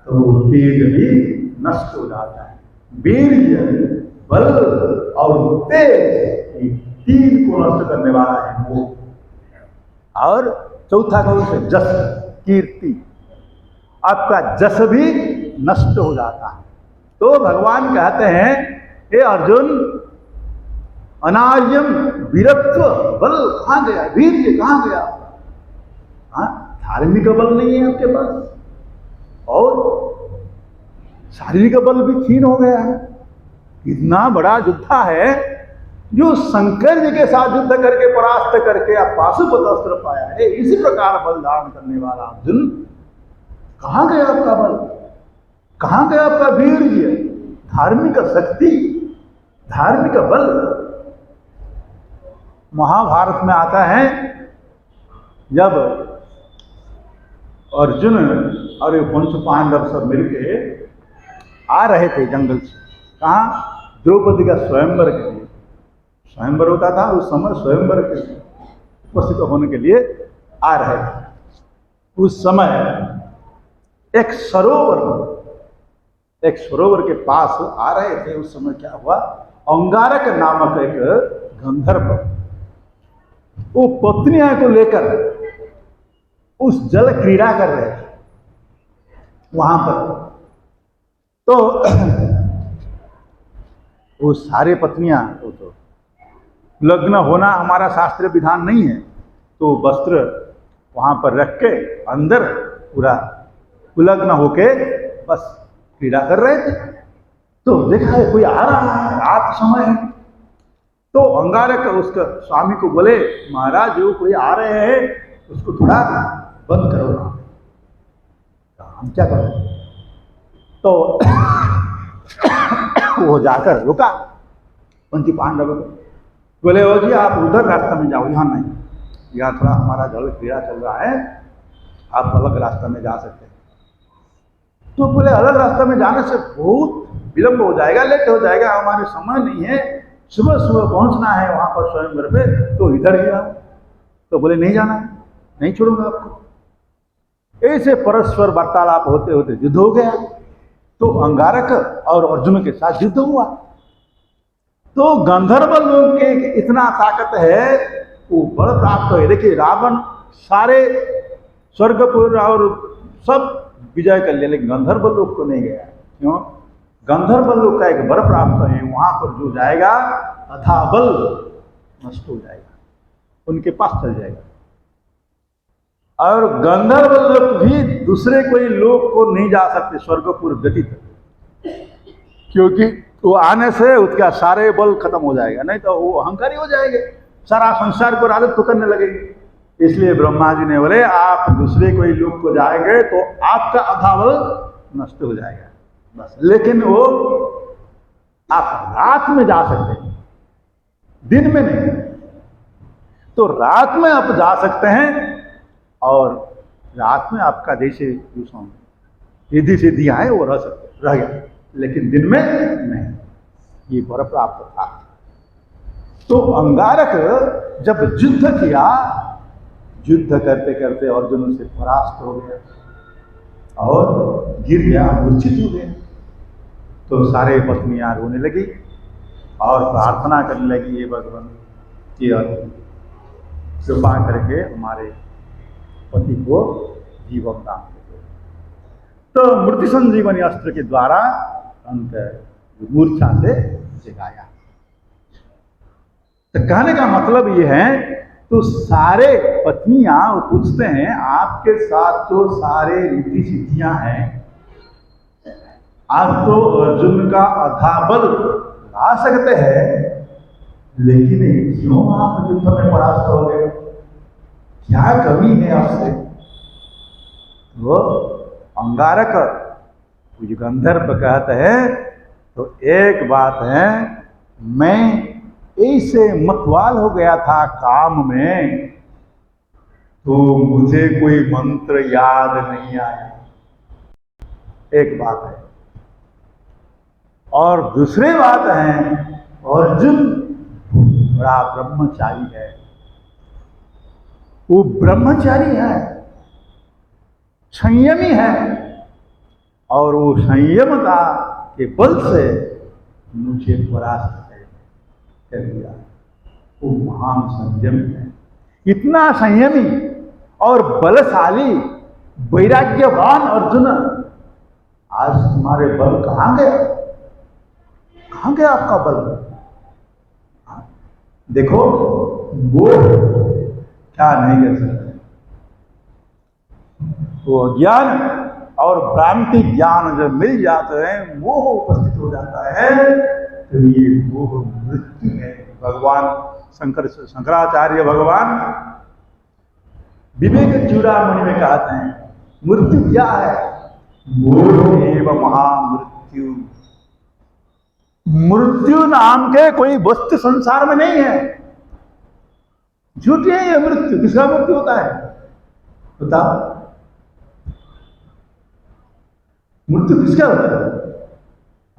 S1: तो वो तेज भी नष्ट हो जाता है। वीर्य, बल और तेज, ये तीन को नष्ट करने वाला है मोह। और चौथा कौन से? जस, कीर्ति। आपका जस भी नष्ट हो जाता है। तो भगवान कहते हैं हे अर्जुन, अनार्यम वीरत्व, बल कहाँ गया? वीर्य कहाँ गया? धार्मिक बल नहीं है आपके पास, और शारीरिक बल भी क्षीण हो गया है। इतना बड़ा योद्धा है, जो शंकर जी के साथ युद्ध करके परास्त करके पाशुपत अस्त्र पाया है, इसी प्रकार बल धारण करने वाला अर्जुन, कहां गया आपका बल, कहां गया आपका वीर्य, धार्मिक शक्ति, धार्मिक बल। महाभारत में आता है जब अर्जुन और पंच पांडव सब मिलके आ रहे थे जंगल से, कहाँ, द्रौपदी का स्वयंवर के लिए। स्वयंवर होता था उस समय, स्वयंवर के उपस्थित होने के लिए आ रहे थे। उस समय एक सरोवर के पास आ रहे थे। उस समय क्या हुआ, अंगारक नामक एक गंधर्व वो पत्नियां को लेकर उस जल क्रीड़ा कर रहे थे वहां पर। तो वो सारे पत्नियां, तो लग्न होना हमारा शास्त्रीय विधान नहीं है, तो वस्त्र वहां पर रख के अंदर पूरा उलग्न होके बस क्रीड़ा कर रहे थे। तो देखा है कोई आ रहा है, रात समय है। तो अंगारक उसका स्वामी को बोले, महाराज जो कोई आ रहे हैं उसको थोड़ा बंद करो ना। हम क्या करें? तो वो जाकर रुका पंच पांडव को, बोले ओ जी आप उधर रास्ता में जाओ, यहाँ नहीं, यहाँ थोड़ा हमारा जल क्रीड़ा चल रहा है, आप अलग रास्ता में जा सकते हैं। तो बोले अलग रास्ता में जाने से बहुत विलंब हो जाएगा, लेट हो जाएगा, हमारे समय नहीं है, सुबह सुबह पहुंचना है वहां पर स्वयंवर पे, तो इधर ही आओ। तो बोले नहीं जाना, नहीं छोड़ूंगा आपको। ऐसे परस्पर वार्तालाप होते होते युद्ध हो गया। तो अंगारक और अर्जुन के साथ युद्ध हुआ। तो गंधर्व लोग के इतना ताकत है, वो बल प्राप्त है। देखिए रावण सारे स्वर्गपुर और सब विजय कर लिया, लेकिन गंधर्व लोग को नहीं गया। क्यों? गंधर्व लोग का एक वर प्राप्त है, वहां पर जो जाएगा अथा बल नष्ट हो जाएगा, उनके पास चल जाएगा। और गंधर्व लोग भी दूसरे कोई लोग को नहीं जा सकते स्वर्गपुर व्यतीत, क्योंकि वो आने से उसका सारे बल खत्म हो जाएगा, नहीं तो वो अहंकारी हो जाएंगे, सारा संसार को राजत्व करने लगेंगे। इसलिए ब्रह्मा जी ने बोले आप दूसरे कोई लोग को जाएंगे तो आपका आधा बल नष्ट हो जाएगा बस। लेकिन वो आप रात में जा सकते हैं, दिन में नहीं। तो रात में आप जा सकते हैं, और रात में आपका जैसे रिद्धि सिद्धियां हैं वो रह सकते, रह गया, लेकिन दिन में नहीं। ये वर प्राप्त था। तो अंगारक जब युद्ध किया, युद्ध करते करते अर्जुन से परास्त हो गया और गिर गया, मूर्छित हो गया। तो सारे पत्नियां रोने लगी और प्रार्थना करने लगी, ये भगवान कि कृपा करके हमारे पति को जीवन दान दे। तो मृत्यु संजीवनी अस्त्र के द्वारा अंत मूर्छा से जगाया। तो कहने का मतलब ये है, तो सारे पत्नियां पूछते हैं आपके साथ तो सारे रीति सिद्धियां हैं, आप तो अर्जुन का आधा बल ला सकते हैं, लेकिन क्यों आप युद्ध में परास्त हो गए? क्या कमी है आपसे? वो अंगारक कुछ गंधर्व कहते हैं, तो एक बात है, मैं ऐसे मतवाल हो गया था काम में, तो मुझे कोई मंत्र याद नहीं आया, एक बात है। और दूसरी बात है, अर्जुन बड़ा ब्रह्मचारी है, वो ब्रह्मचारी है, संयमी है, और वो संयमता के बल से मुझे परास्त कर दिया। वो महान संयमी है, इतना संयमी और बलशाली वैराग्यवान अर्जुन, आज तुम्हारे बल कहां गया? कहां गया आपका बल? देखो वो क्या नहीं कर सकते, वो ज्ञान और भ्रांति ज्ञान जब मिल जाते हैं, मोह उपस्थित हो जाता है, तो ये मोह मृत्यु है, भगवान शंकराचार्य भगवान विवेक चूड़ामणि में कहते हैं मृत्यु क्या है? मोह महामृत्यु। मृत्यु नाम के कोई वस्तु संसार में नहीं है। झूठी है ये मृत्यु। किसका मृत्यु होता है बताओ? मृत्यु किसका होता है?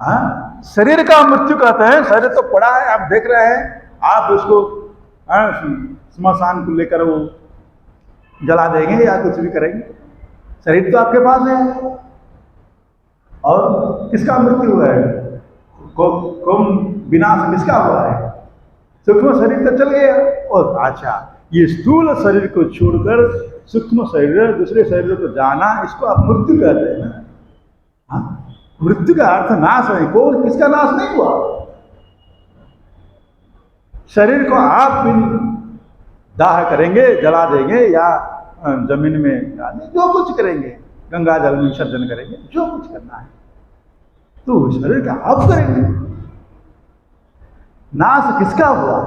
S1: हाँ, शरीर का मृत्यु कहते हैं। शरीर तो पड़ा है, आप देख रहे हैं, आप उसको स्मशान को लेकर वो जला देंगे या कुछ भी करेंगे। शरीर तो आपके पास है। और किसका मृत्यु हुआ है? कौन विनाश किसका हुआ है? सूक्ष्म शरीर तो चल गया। और अच्छा, ये स्थूल शरीर को छोड़कर सूक्ष्म शरीर, दूसरे शरीर को जाना, इसको आप मृत्यु कहते हैं ना। हाँ, मृत्यु का अर्थ नाश है। कौन किसका नाश नहीं हुआ? शरीर को आप दाह करेंगे, जला देंगे या जमीन में डालेंगे, जो कुछ करेंगे, गंगा जल में विसर्जन करेंगे, जो कुछ करना है, तो शरीर का आप करेंगे। नाश किसका हुआ?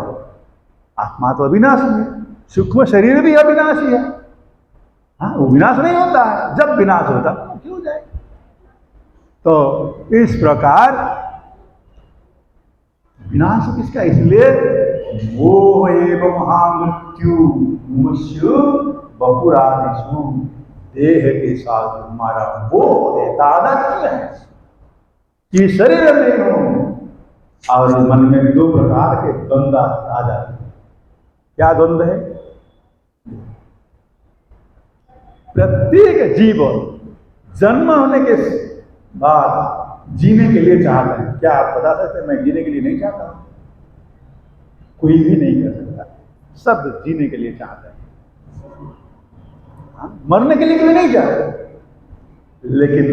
S1: आत्मा तो अविनाशी है, सूक्ष्म शरीर भी अविनाशी है। हाँ, वो विनाश नहीं होता है। जब विनाश होता तो क्यों जाए? तो इस प्रकार विनाश किसका? इसलिए मोह एवं महामृत्यु मुमुक्षु बहुरादिषु। देह के साथ हमारा मोह है, तादात्म्य है कि शरीर में हूं, और मन में दो प्रकार के द्वंद्व आ जाते हैं। क्या द्वंद्व है? प्रत्येक जीव जन्म होने के बाद जीने के लिए चाहते हैं। क्या आप बता सकते हैं मैं जीने के लिए नहीं चाहता? कोई भी नहीं कर सकता। सब जीने के लिए चाहते हैं। हाँ? मरने के लिए नहीं चाहते, लेकिन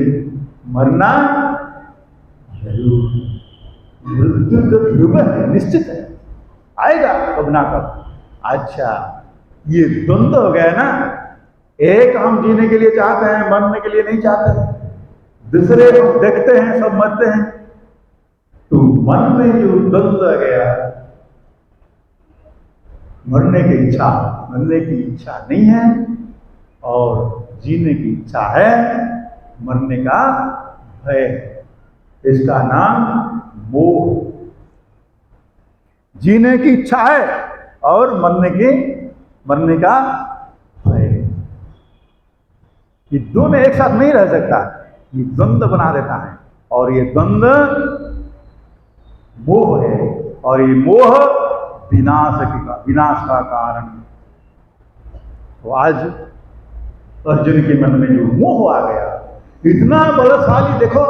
S1: मरना जरूर। मृत्यु तो ध्रुव है, निश्चित है, आएगा कब ना कब। अच्छा, ये द्वंद्व हो गया ना। एक हम जीने के लिए चाहते हैं, मरने के लिए नहीं चाहते। दूसरे देखते हैं सब मरते हैं, तो मन में जो द्वंद्व आ गया, मरने की इच्छा नहीं है और जीने की इच्छा है, मरने का भय है। इसका नाम मोह। जीने की इच्छा है और मरने का भय। ये दोनों एक साथ नहीं रह सकता। ये द्वंद्व बना देता है, और ये द्वंद्व मोह है, और ये मोह विनाश का कारण। तो आज अर्जुन के मन में जो मोह आ गया, इतना बलशाली, देखो,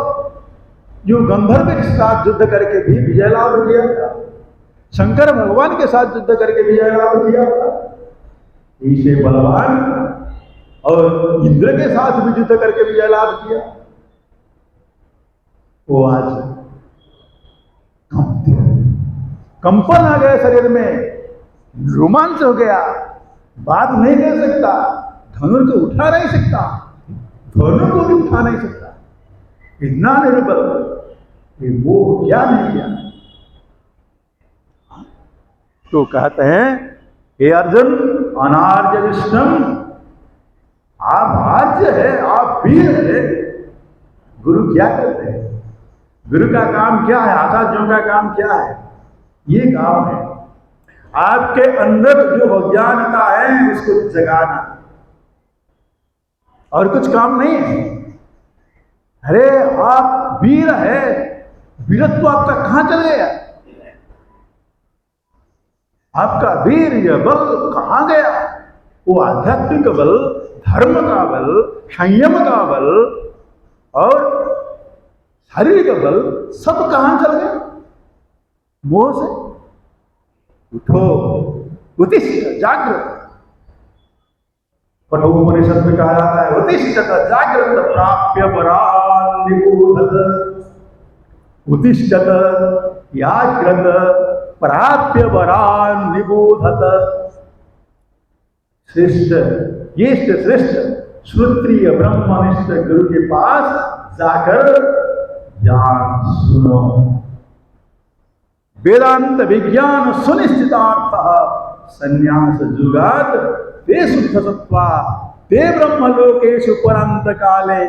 S1: जो गंधर्व के साथ युद्ध करके भी विजय लाभ किया था, शंकर भगवान के साथ युद्ध करके विजय लाभ किया था, इसे बलवान, और इंद्र के साथ भी युद्ध करके विजय लाभ किया, वो आज कंपन आ गया शरीर में, रोमांच हो गया, बात नहीं कर सकता, धनुर को उठा नहीं सकता, धनुर को भी उठा नहीं सकता, इतना निर्बल। ये वो क्या नहीं किया? तो कहते हैं, हे अर्जुन, अनार्य विष्णम, आप आर्य है, आप वीर है। गुरु क्या करते हैं? गुरु का काम क्या है? आचार्यों का काम क्या है? ये काम है आपके अंदर जो अज्ञानता है उसको जगाना, और कुछ काम नहीं है। अरे आप वीर है, वीरत्व आपका कहां चल गया? आपका वीर्य बल कहां गया? वो आध्यात्मिक बल, धर्म का बल, संयम का बल और शारीरिक बल सब कहां चल गए? मोह से। उठो, उत्तिष्ठ, जागृत। कठोपनिषद में कहा जाता है, उत्तिष्ठत जागृत प्राप्य वरान् निबोधत। उत्तिष्ठत जागृत प्राप्य वरान् निबोधत। श्रेष्ठ, श्रोत्रिय ब्रह्मनिष्ठ गुरु के पास जाकर ज्ञान सुनो, वेदांत विज्ञान सुनिश्चितार्थ संन्यास जुगात ते शुद्ध सत्वा ते ब्रह्मलोकेषु परांत काले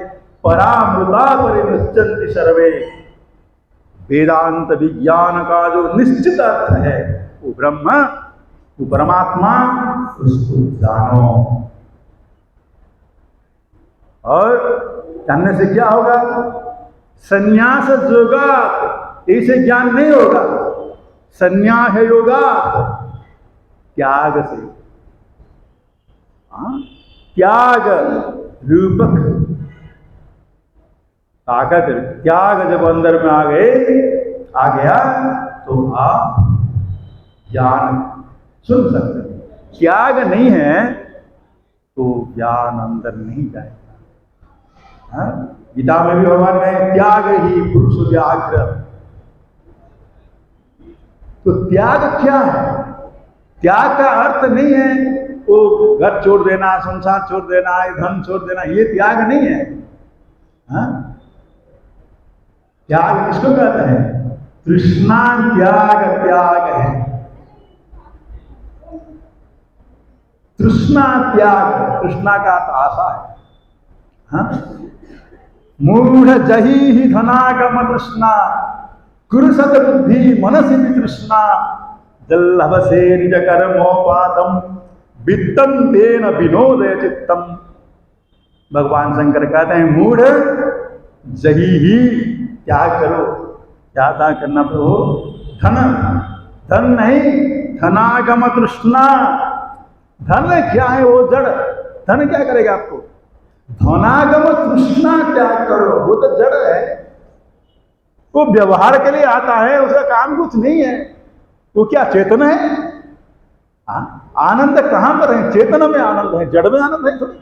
S1: परामृता परिमुच्यन्ति सर्वे। वेदांत विज्ञान का जो निश्चित अर्थ है वो ब्रह्म, वो परमात्मा, उसको जानो। और जानने से क्या होगा? संन्यास योगात, ऐसे ज्ञान नहीं होगा। संन्यास योगात, त्याग से। त्याग रूपक ताकत, त्याग जब अंदर में आ गया तो आप ज्ञान सुन सकते हैं। त्याग नहीं है तो ज्ञान अंदर नहीं जाएगा। गीता में भी भगवान कहे त्याग ही पुरुष व्याघ्र। तो त्याग क्या है? त्याग का अर्थ नहीं है वो घर छोड़ देना, संसार छोड़ देना, धन छोड़ देना, ये त्याग नहीं है। त्याग किसको कहते हैं? तृष्णा त्याग है। तृष्णा त्याग, तृष्णा का आशा है। मूढ़ जही ही धनागम तृष्णा कुरुसत बुद्धि मनसी भी तृष्णा जल्लभ से निज कर्मोपातम वित्तम तेन विनोदय चित्तम। भगवान शंकर कहते हैं मूढ़ जही ही त्याग करो। क्या त्याग करना प्रभु? धन, धन नहीं, धनागम तृष्णा। धन क्या है? वो जड़। धन क्या करेगा आपको? धनागम तृष्णा त्याग करो, वो तो जड़ है। वो व्यवहार के लिए आता है, उसका काम कुछ नहीं है। वो क्या चेतन है? आनंद कहां पर है? चेतन में आनंद है, जड़ में आनंद है थोड़ी।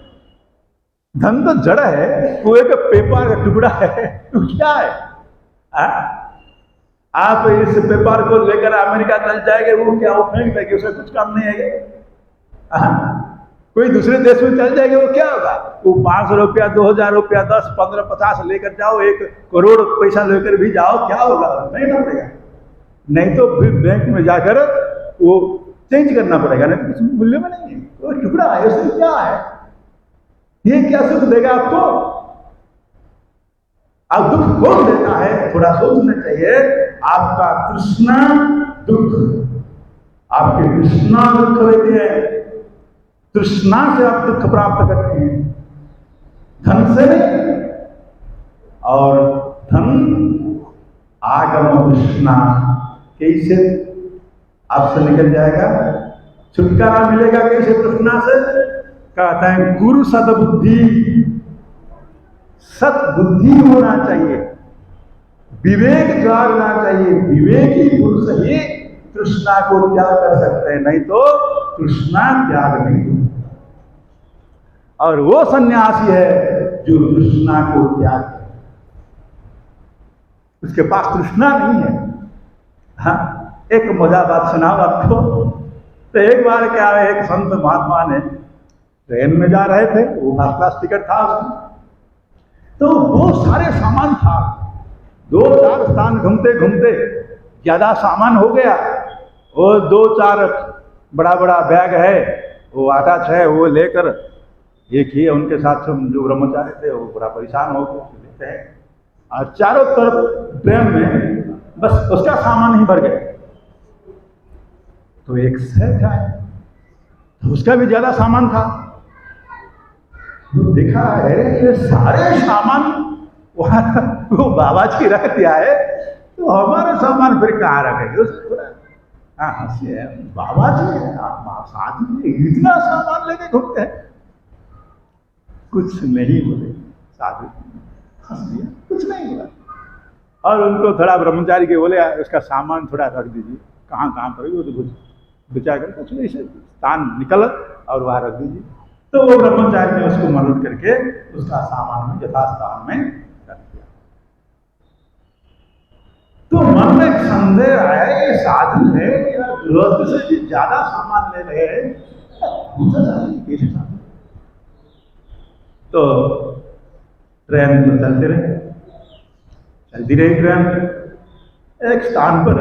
S1: धन तो जड़ है, वो एक पेपर का टुकड़ा है। तो क्या है? आप इस पेपर को लेकर अमेरिका चल जाएंगे, वो क्या? वो फेंक देंगे, उसका कुछ काम नहीं है। कोई दूसरे देश में चल जाएंगे, वो क्या होगा? वो 500 रुपया, 2000 रुपया, 10, 15, 50 लेकर जाओ, 1 करोड़ पैसा लेकर भी जाओ, क्या होगा? नहीं ना पड़ेगा। नहीं तो फिर बैंक में जाकर वो चेंज करना पड़ेगा, नहीं तो कुछ मूल्य में नहीं है। वो टुकड़ा है, उसमें क्या है? ये क्या सुख देगा आपको? अब दुख कौन देता है? थोड़ा सोचना चाहिए। आपका तृष्णा दुख, आपके तृष्णा दुख देते हैं। तृष्णा से आप दुख प्राप्त करते हैं, धन से नहीं। और धन आगम तृष्णा कैसे आपसे निकल जाएगा? छुटकारा मिलेगा कैसे तृष्णा से? कहते हैं गुरु सद्बुद्धि। सद्बुद्धि होना चाहिए, विवेक जागना चाहिए। विवेकी पुरुष ही तृष्णा को त्याग कर सकते हैं, नहीं तो तृष्णा त्याग नहीं हो। और वो सन्यासी है जो तृष्णा को त्याग करे, उसके पास तृष्णा नहीं है। हाँ, एक मजा बात सुनाओ आपको। तो एक बार क्या है, एक संत महात्मा ने ट्रेन में जा रहे थे, वो फर्स्ट क्लास टिकट था उसमें, तो बहुत सारे सामान था। 2-4 स्थान घूमते घूमते ज्यादा सामान हो गया। और 2-4 बड़ा बड़ा बैग है, वो आटा है, वो लेकर एक ही उनके साथ जो ब्रह्मचारी थे वो बड़ा परेशान हो गए लेते हैं। और चारों तरफ ट्रेन में बस उसका सामान ही भर गया। तो एक सेठ आया, तो उसका भी ज्यादा सामान था। देखा है ये सारे सामान वहां वो बाबा जी रख दिया है, तो हमारे सामान फिर कहाँ रखेंगे? हंसी है, बाबा जी है, आप साथ में इतना सामान लेके घूमते हैं। कुछ नहीं बोले, साधु हंस दिया, कुछ नहीं बोला। और उनको थोड़ा ब्रह्मचारी के बोले उसका सामान थोड़ा रख दीजिए। कहाँ कहाँ पर वो तो विचार करके कुछ नहीं, स्थान निकल और वहाँ रख दीजिए। तो वो ब्रह्मचारी ने उसको मदद करके उसका सामान में यथास्थान में रख दिया। तो मन में एक संदेह आया, ये साधु है या गृहस्थ से भी ज्यादा सामान ले रहे हैं, कैसे साधु? तो ट्रेन तो चलती रही ट्रेन। एक स्थान पर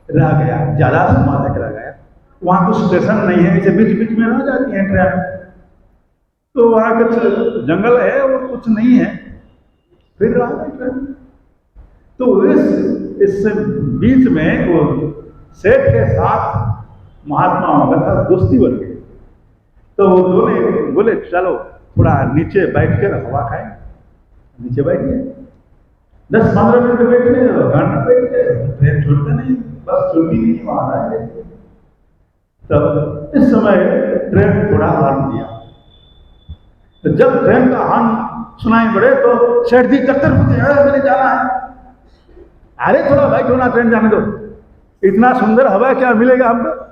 S1: रह गया, ज़्यादा समय तक रह गया। वहाँ कुछ स्टेशन नहीं है, इसे बीच बीच में रह जाती है ट्रेन, तो वहाँ कुछ जंगल है और कुछ नहीं है, फिर रह गई ट्रेन। तो इस बीच में वो सेठ के साथ महात्माओं का था दोस्ती बन गई। तो वो दोनों बोले चलो थोड़ा नीचे बैठ कर हवा खाएं। नीचे बैठ गए, 10-15 मिनट बैठ गए, घंटा बैठ गए, ट्रेन छूटते नहीं, बस छुट्टी नहीं वहां आए। तब इस समय ट्रेन थोड़ा हॉर्न दिया, तो जब ट्रेन का हॉर्न सुनाई पड़े तो सेठ जी चक्कर मुझे जाना है। अरे थोड़ा बैठो ना, ट्रेन जाने दो, इतना सुंदर हवा क्या मिलेगा हमको।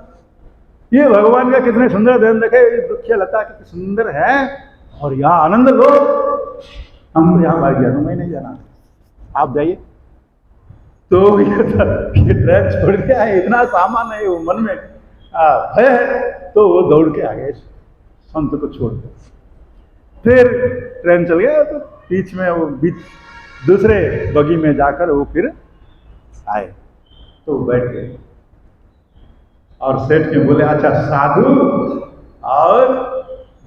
S1: ये भगवान का कितने सुंदर देन देखे, दुखिया लता कितनी सुंदर है, और यहाँ आनंद लो। हम तो यहाँ बैठ गया, तो मैं नहीं जाना, आप जाइए। तो ये ट्रेन छोड़ दिया है, इतना सामान है वो मन में भय है, तो वो दौड़ के आ गए संत को छोड़ कर। फिर ट्रेन चल गया, तो बीच में वो दूसरे बगी में जाकर वो फिर आए, तो बैठ गए। और सेठ ने बोले अच्छा साधु और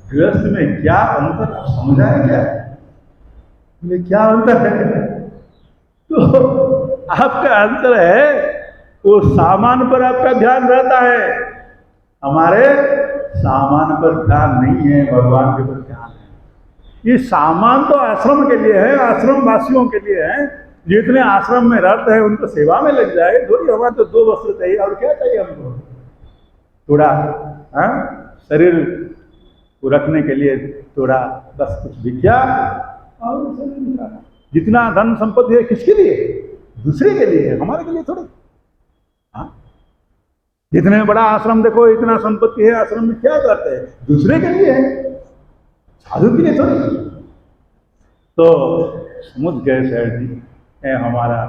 S1: गृहस्थ में क्या अंतर आप समझाए क्या? बोले क्या अंतर है? तो आपका अंतर है वो सामान पर आपका ध्यान रहता है, हमारे सामान पर ध्यान नहीं है, भगवान के पर ध्यान है। ये सामान तो आश्रम के लिए है, आश्रम वासियों के लिए है, जितने आश्रम में रहते हैं उनको सेवा में लग जाए। थोड़ी हमारे तो 2 वस्त्र चाहिए, और क्या चाहिए हमको, थोड़ा शरीर को रखने के लिए थोड़ा बस कुछ भिक्षा और शरीर निकालना। जितना धन संपत्ति है किसके लिए? दूसरे के लिए है, हमारे के लिए थोड़ी। जितने बड़ा आश्रम देखो, इतना संपत्ति है, आश्रम में क्या करते हैं? दूसरे के लिए है, साधु के लिए थोड़ी। तो समझ गए सर जी, हमारा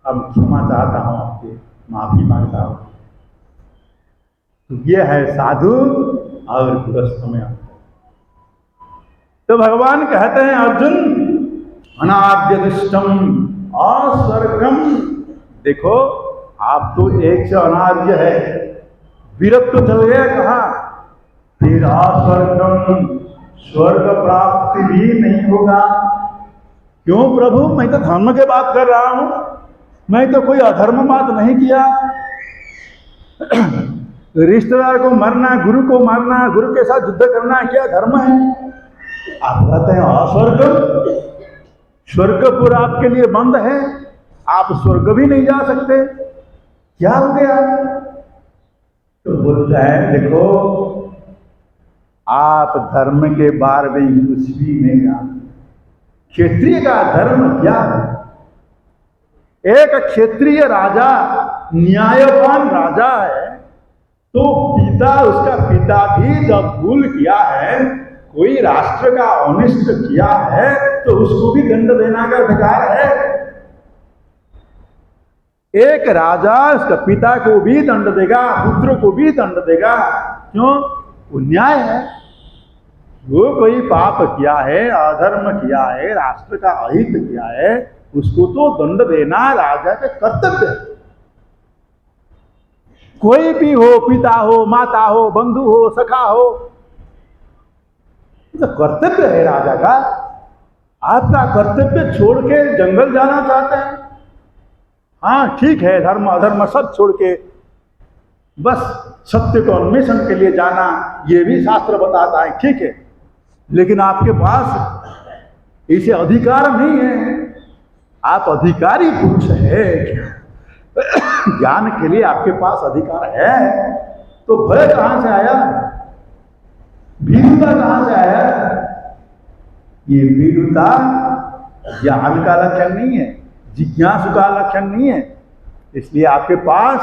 S1: अब क्षमा चाहता हूं, आपके माफी मांगता हूं। तो ये है साधु और गृहस्थ में अंतर। तो भगवान कहते हैं अर्जुन अनाद्यदिष्टम अस्वर्गम, देखो आप तो एक से अनाद्य है, विरक्त तो चल गया कहा, फिर अस्वर्गम स्वर्ग प्राप्ति भी नहीं होगा। क्यों प्रभु, मैं तो धर्म के बात कर रहा हूं, मैं तो कोई अधर्म बात नहीं किया। रिश्तेदार को मारना, गुरु को मारना, गुरु के साथ युद्ध करना क्या धर्म है? आप कहते हैं अस्वर्ग, स्वर्गपुर आपके लिए बंद है, आप स्वर्ग भी नहीं जा सकते, क्या हो गया? तो बोलता है देखो आप धर्म के बारे में कुछ भी नहीं जानते। क्षत्रिय का धर्म क्या है? एक क्षत्रिय राजा न्यायवान राजा है, तो उसका पिता भी जब भूल किया है, कोई राष्ट्र का अनिष्ट किया है, तो उसको भी दंड देना का अधिकार है। एक राजा उसका पिता को भी दंड देगा, पुत्र को भी दंड देगा। क्यों? वो न्याय है। वो कोई पाप किया है, अधर्म किया है, राष्ट्र का अहित किया है, उसको तो दंड देना राजा का कर्तव्य है। कोई भी हो, पिता हो, माता हो, बंधु हो, सखा हो, तो कर्तव्य है राजा का। आपका कर्तव्य छोड़ के जंगल जाना चाहते हैं? हाँ ठीक है, धर्म अधर्म सब छोड़ के बस सत्य को अन्वेषण के लिए जाना, ये भी शास्त्र बताता है, ठीक है, लेकिन आपके पास इसे अधिकार नहीं है। आप अधिकारी पुरुष है, ज्ञान के लिए आपके पास अधिकार है, तो भय कहां से आया? भीरुता कहां से आया? ये भीरुता ज्ञान का लक्षण नहीं है, जिज्ञासु का लक्षण नहीं है। इसलिए आपके पास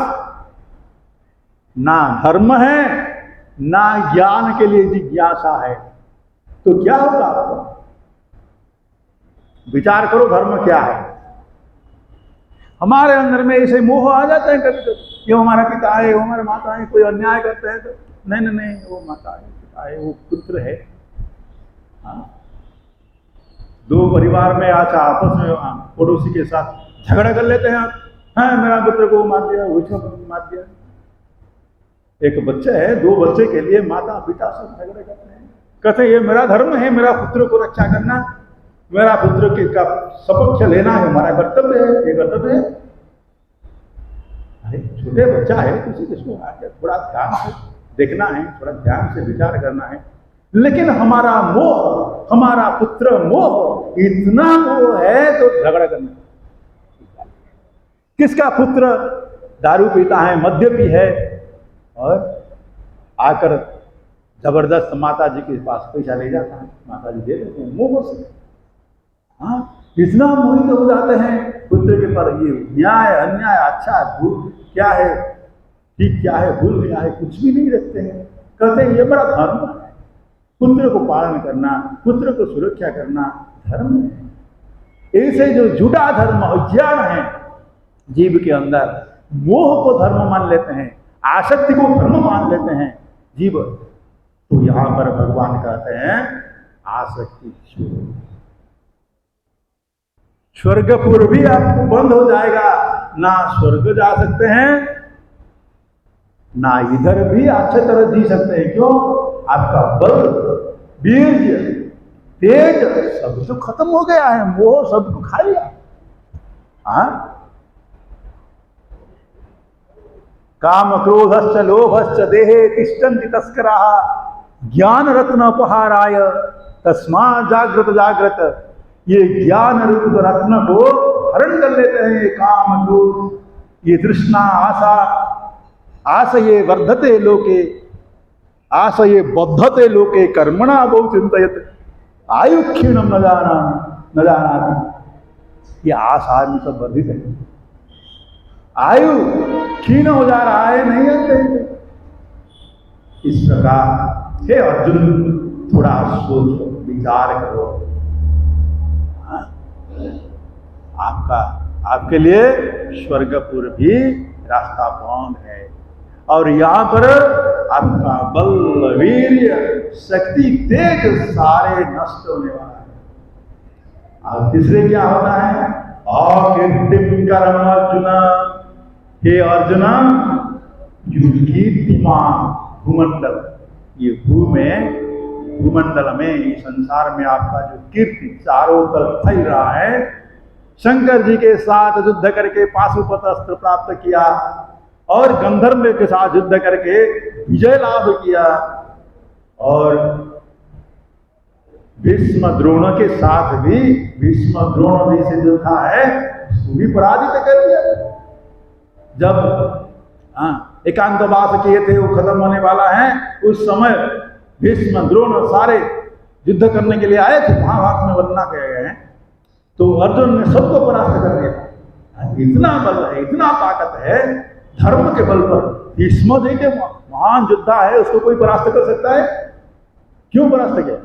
S1: ना धर्म है, ना ज्ञान के लिए जिज्ञासा है, तो क्या होगा आपको? विचार करो धर्म क्या है। हमारे अंदर में ऐसे मोह आ जाते हैं कभी कभी, ये हमारा पिता है, वो हमारे माता है, कोई अन्याय करते हैं तो नहीं नहीं नहीं, वो माता है, पिता है, वो पुत्र है। हाँ, 2 परिवार में अच्छा आपस में पड़ोसी के साथ झगड़ा कर लेते हैं आप, हाँ मेरा पुत्र को मार दिया, उसको मार दिया। एक बच्चा है, दो बच्चे के लिए माता पिता सब झगड़े करते हैं, कहते हैं ये मेरा धर्म है, मेरा पुत्र को रक्षा करना, मेरा पुत्र के का सपक्ष लेना है, हमारा कर्तव्य है, ये कर्तव्य है। अरे छोटे बच्चा है, किसी किसको आके थोड़ा ध्यान से देखना है, थोड़ा ध्यान से विचार करना है। लेकिन हमारा मोह, हमारा पुत्र मोह इतना मोह है तो झगड़ा करना। किसका पुत्र दारू पीता है, मद्यपी है, और आकर जबरदस्त माता जी के पास पैसा ले जाता है, माता जी दे देते हैं मोह से। हाँ इतना मोहित हो जाते हैं पुत्र के पर, ये न्याय अन्याय अच्छा भूल क्या है, ठीक क्या है, भूल क्या है, कुछ भी नहीं रखते हैं। कहते हैं ये बड़ा धर्म है, पुत्र को पालन करना, पुत्र को सुरक्षा करना धर्म है। ऐसे जो झूठा धर्म अज्ञान है जीव के अंदर, मोह को धर्म मान लेते हैं, आसक्ति को धर्म मान लेते हैं जीव, तो यहां पर भगवान कहते हैं आसक्ति स्वर्गपुर भी आपको बंद हो जाएगा, ना स्वर्ग जा सकते हैं ना इधर भी अच्छे तरह जी सकते हैं। क्यों? आपका बल, वीर्य, तेज सब तो खत्म हो गया है, मोह सबको खा लिया। हाँ काम क्रोधश्च लोभश्च देहे तिष्ठन्ति तस्कराः ज्ञान रत्न उपहाराय तस्मा जागृत जागृत। ये ज्ञान रूप रत्न को हरण कर लेते हैं काम क्रोध, ये तृष्णा आशा, आशये वर्धते लोके आशये बद्धते लोके कर्मणा बहु चिंतयत आयु क्षीणम न जानाति। ये आशा में सब वर्धित है, आयु क्षीण हो जा रहा है, नहीं जानते। इस प्रकार हे अर्जुन थोड़ा सोचो, विचार करो। आपके लिए स्वर्गपुर भी रास्ता बंद है, और यहां पर आपका बल, वीर्य, शक्ति, तेज सारे नष्ट होने वाला है। और तीसरे क्या होता है? अकीर्तिम कर्म अर्जुन, हे अर्जुन कीर्तिमान भूमंडल, ये भूमंडल में, इस संसार में आपका जो कीर्ति चारों तरफ फैल रहा है, शंकर जी के साथ युद्ध करके पाशुपत अस्त्र प्राप्त किया और गंधर्व के साथ युद्ध करके विजय लाभ किया, और भीष्म द्रोण के साथ भी, भीष्म द्रोण जी से जो था है उसको भी पराजित कर दिया। जब एकांतवास किए थे, वो खत्म होने वाला है, उस समय भीष्म द्रोण सारे युद्ध करने के लिए आए थे, महाभारत में वर्णना किए गए हैं। तो अर्जुन ने सबको परास्त कर दिया। इतना बल है, इतना ताकत है धर्म के बल पर। भीष्म जी के महान योद्धा है, उसको कोई परास्त कर सकता है? क्यों परास्त किया?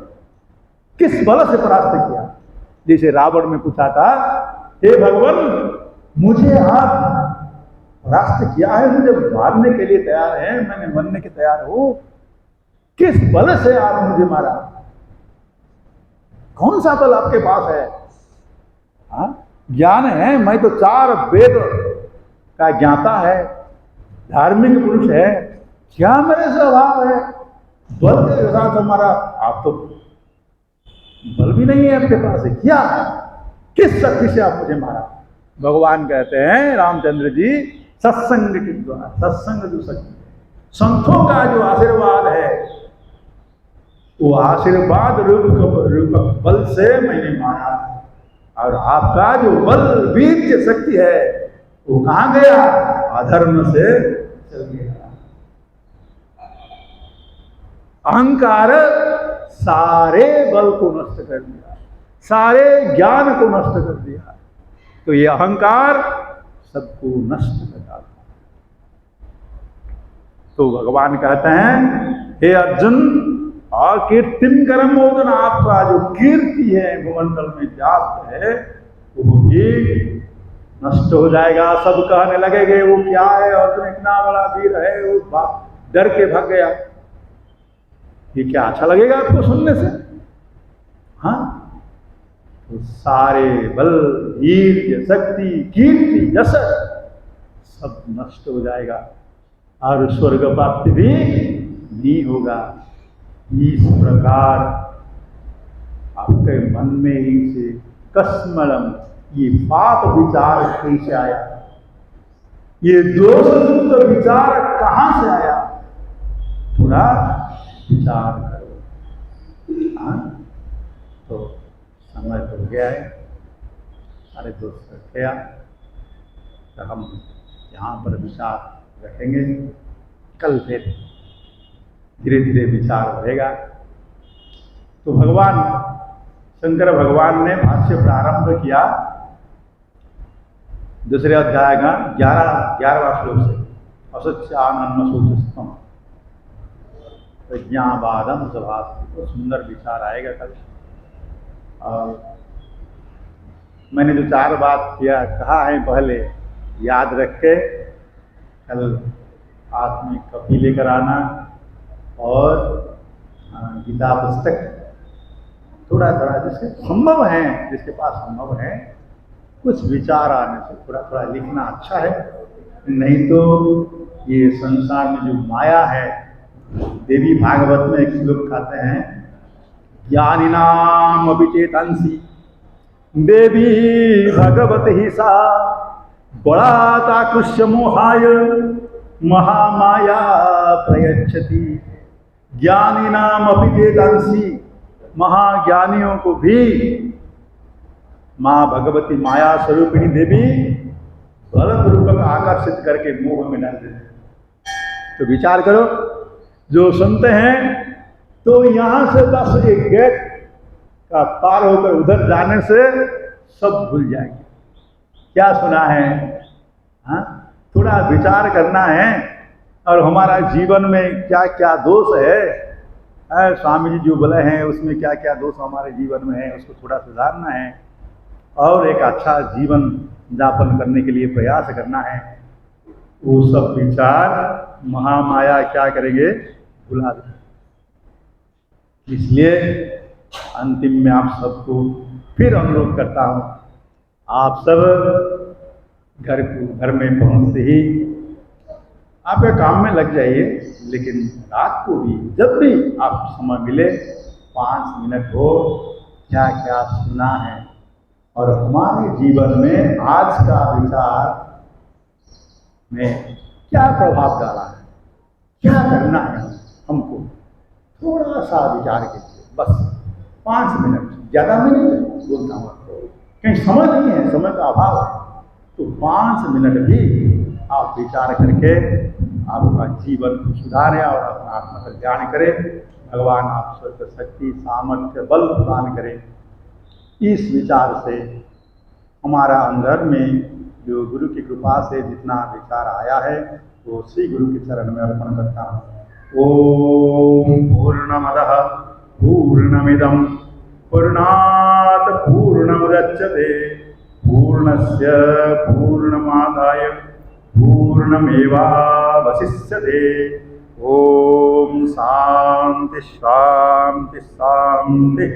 S1: किस बल से परास्त किया? जैसे रावण ने पूछा था, हे भगवान मुझे आप परास्त किया है, मुझे मारने के लिए तैयार है, मैंने मरने के तैयार हूं, किस बल से आप मुझे मारा? कौन सा बल आपके पास है? ज्ञान है, मैं तो 4 वेद का ज्ञाता है, धार्मिक पुरुष है, क्या मेरे स्वभाव है बल के साथ हमारा? आप तो बल भी नहीं है आपके पास, है क्या है? किस शक्ति से आप मुझे मारा? भगवान कहते हैं रामचंद्र जी, सत्संग के द्वारा, सत्संग जो शक्ति, संतों का जो आशीर्वाद है, वो आशीर्वाद रूप बल से मैंने मारा। और आपका जो बल, वीर्य, शक्ति है, वो कहां गया? अधर्म से चल गया। अहंकार सारे बल को नष्ट कर दिया, सारे ज्ञान को नष्ट कर दिया। तो ये अहंकार सबको नष्ट कर डालता। तो भगवान कहते हैं, हे अर्जुन अकीर्तिम कर्म अर्जुन, आपका जो कीर्ति है भूमंडल में व्याप्त है, वो भी नष्ट हो जाएगा। सब कहने लगेंगे वो क्या है, अर्जुन इतना बड़ा वीर है, वो डर के भाग गया। ये क्या अच्छा लगेगा आपको सुनने से? हाँ, तो सारे बल, वीर्य, शक्ति, कीर्ति, यश सब नष्ट हो जाएगा और स्वर्ग प्राप्ति भी नहीं होगा। इस प्रकार आपके मन में ही से कस्मलम, ये पाप विचार कैसे आया, ये दोषयुक्त विचार कहां से आया, थोड़ा विचार करो। हाँ, तो समय हो गया है, सारे दोस्त गया, तो हम यहाँ पर विचार रखेंगे। कल फिर धीरे धीरे विचार बढ़ेगा। तो भगवान शंकर भगवान ने भाष्य प्रारंभ किया दूसरे अध्याय का 11वां श्लोक से, असत्यानन्म सूत्रस्थम प्रज्ञावादम सभा। तो सुंदर विचार आएगा कल। और मैंने जो 4 बात किया कहा है पहले, याद रख के कल आत्मिक कॉपी लेकर आना और गीता पुस्तक थोड़ा थोड़ा जिसके संभव है, जिसके पास संभव है, कुछ विचार आने से थोड़ा थोड़ा लिखना अच्छा है। नहीं तो ये संसार में जो माया है, देवी भागवत में एक श्लोक कहते हैं, ज्ञानिनाम अभिचेतांसी देवी भगवती सा बड़ाताकुष्य मोहाय महामाया प्रयच्छति। ज्ञानिनाम अभिचेतांसी, महाज्ञानियों को भी माँ भगवती माया स्वरूपिणी देवी बलपूर्वक आकर्षित करके मोह में डाल देते। तो विचार करो, जो सुनते हैं तो यहाँ से 10 गेट का पार होकर उधर जाने से सब भूल जाएंगे क्या सुना है। हाँ, थोड़ा विचार करना है। और हमारा जीवन में क्या क्या दोष है, स्वामी जी जो बोले हैं उसमें क्या क्या दोष हमारे जीवन में है, उसको थोड़ा सुधारना है और एक अच्छा जीवन यापन करने के लिए प्रयास करना है। वो सब विचार महामाया क्या करेंगे, भुला देंगे। इसलिए अंतिम में आप सबको फिर अनुरोध करता हूँ, आप सब घर में पहुँचते ही आपके काम में लग जाइए, लेकिन रात को भी जब भी आप समय मिले 5 मिनट हो, क्या क्या सुना है और हमारे जीवन में आज का विचार में क्या प्रभाव डाला है, क्या करना है हमको, थोड़ा सा विचार कीजिए। बस 5 मिनट, ज़्यादा मैं नहीं बोलता हूँ, कहीं समय नहीं है, समय का अभाव है, तो 5 मिनट भी आप विचार करके आपका जीवन को सुधारें और अपना आत्मा कल्याण करें। भगवान आप सबको शक्ति, सामर्थ्य, बल प्रदान करें। इस विचार से हमारा अंदर में जो गुरु की कृपा से जितना विचार आया है वो श्री गुरु के चरण में अर्पण करता हूँ। ओम पूर्णमदः पूर्णमिदं पूर्णात् पूर्णमुदच्यते पूर्णस्य पूर्णमादाय पूर्णमेवावशिष्यते। ओम शांति शांति शांति।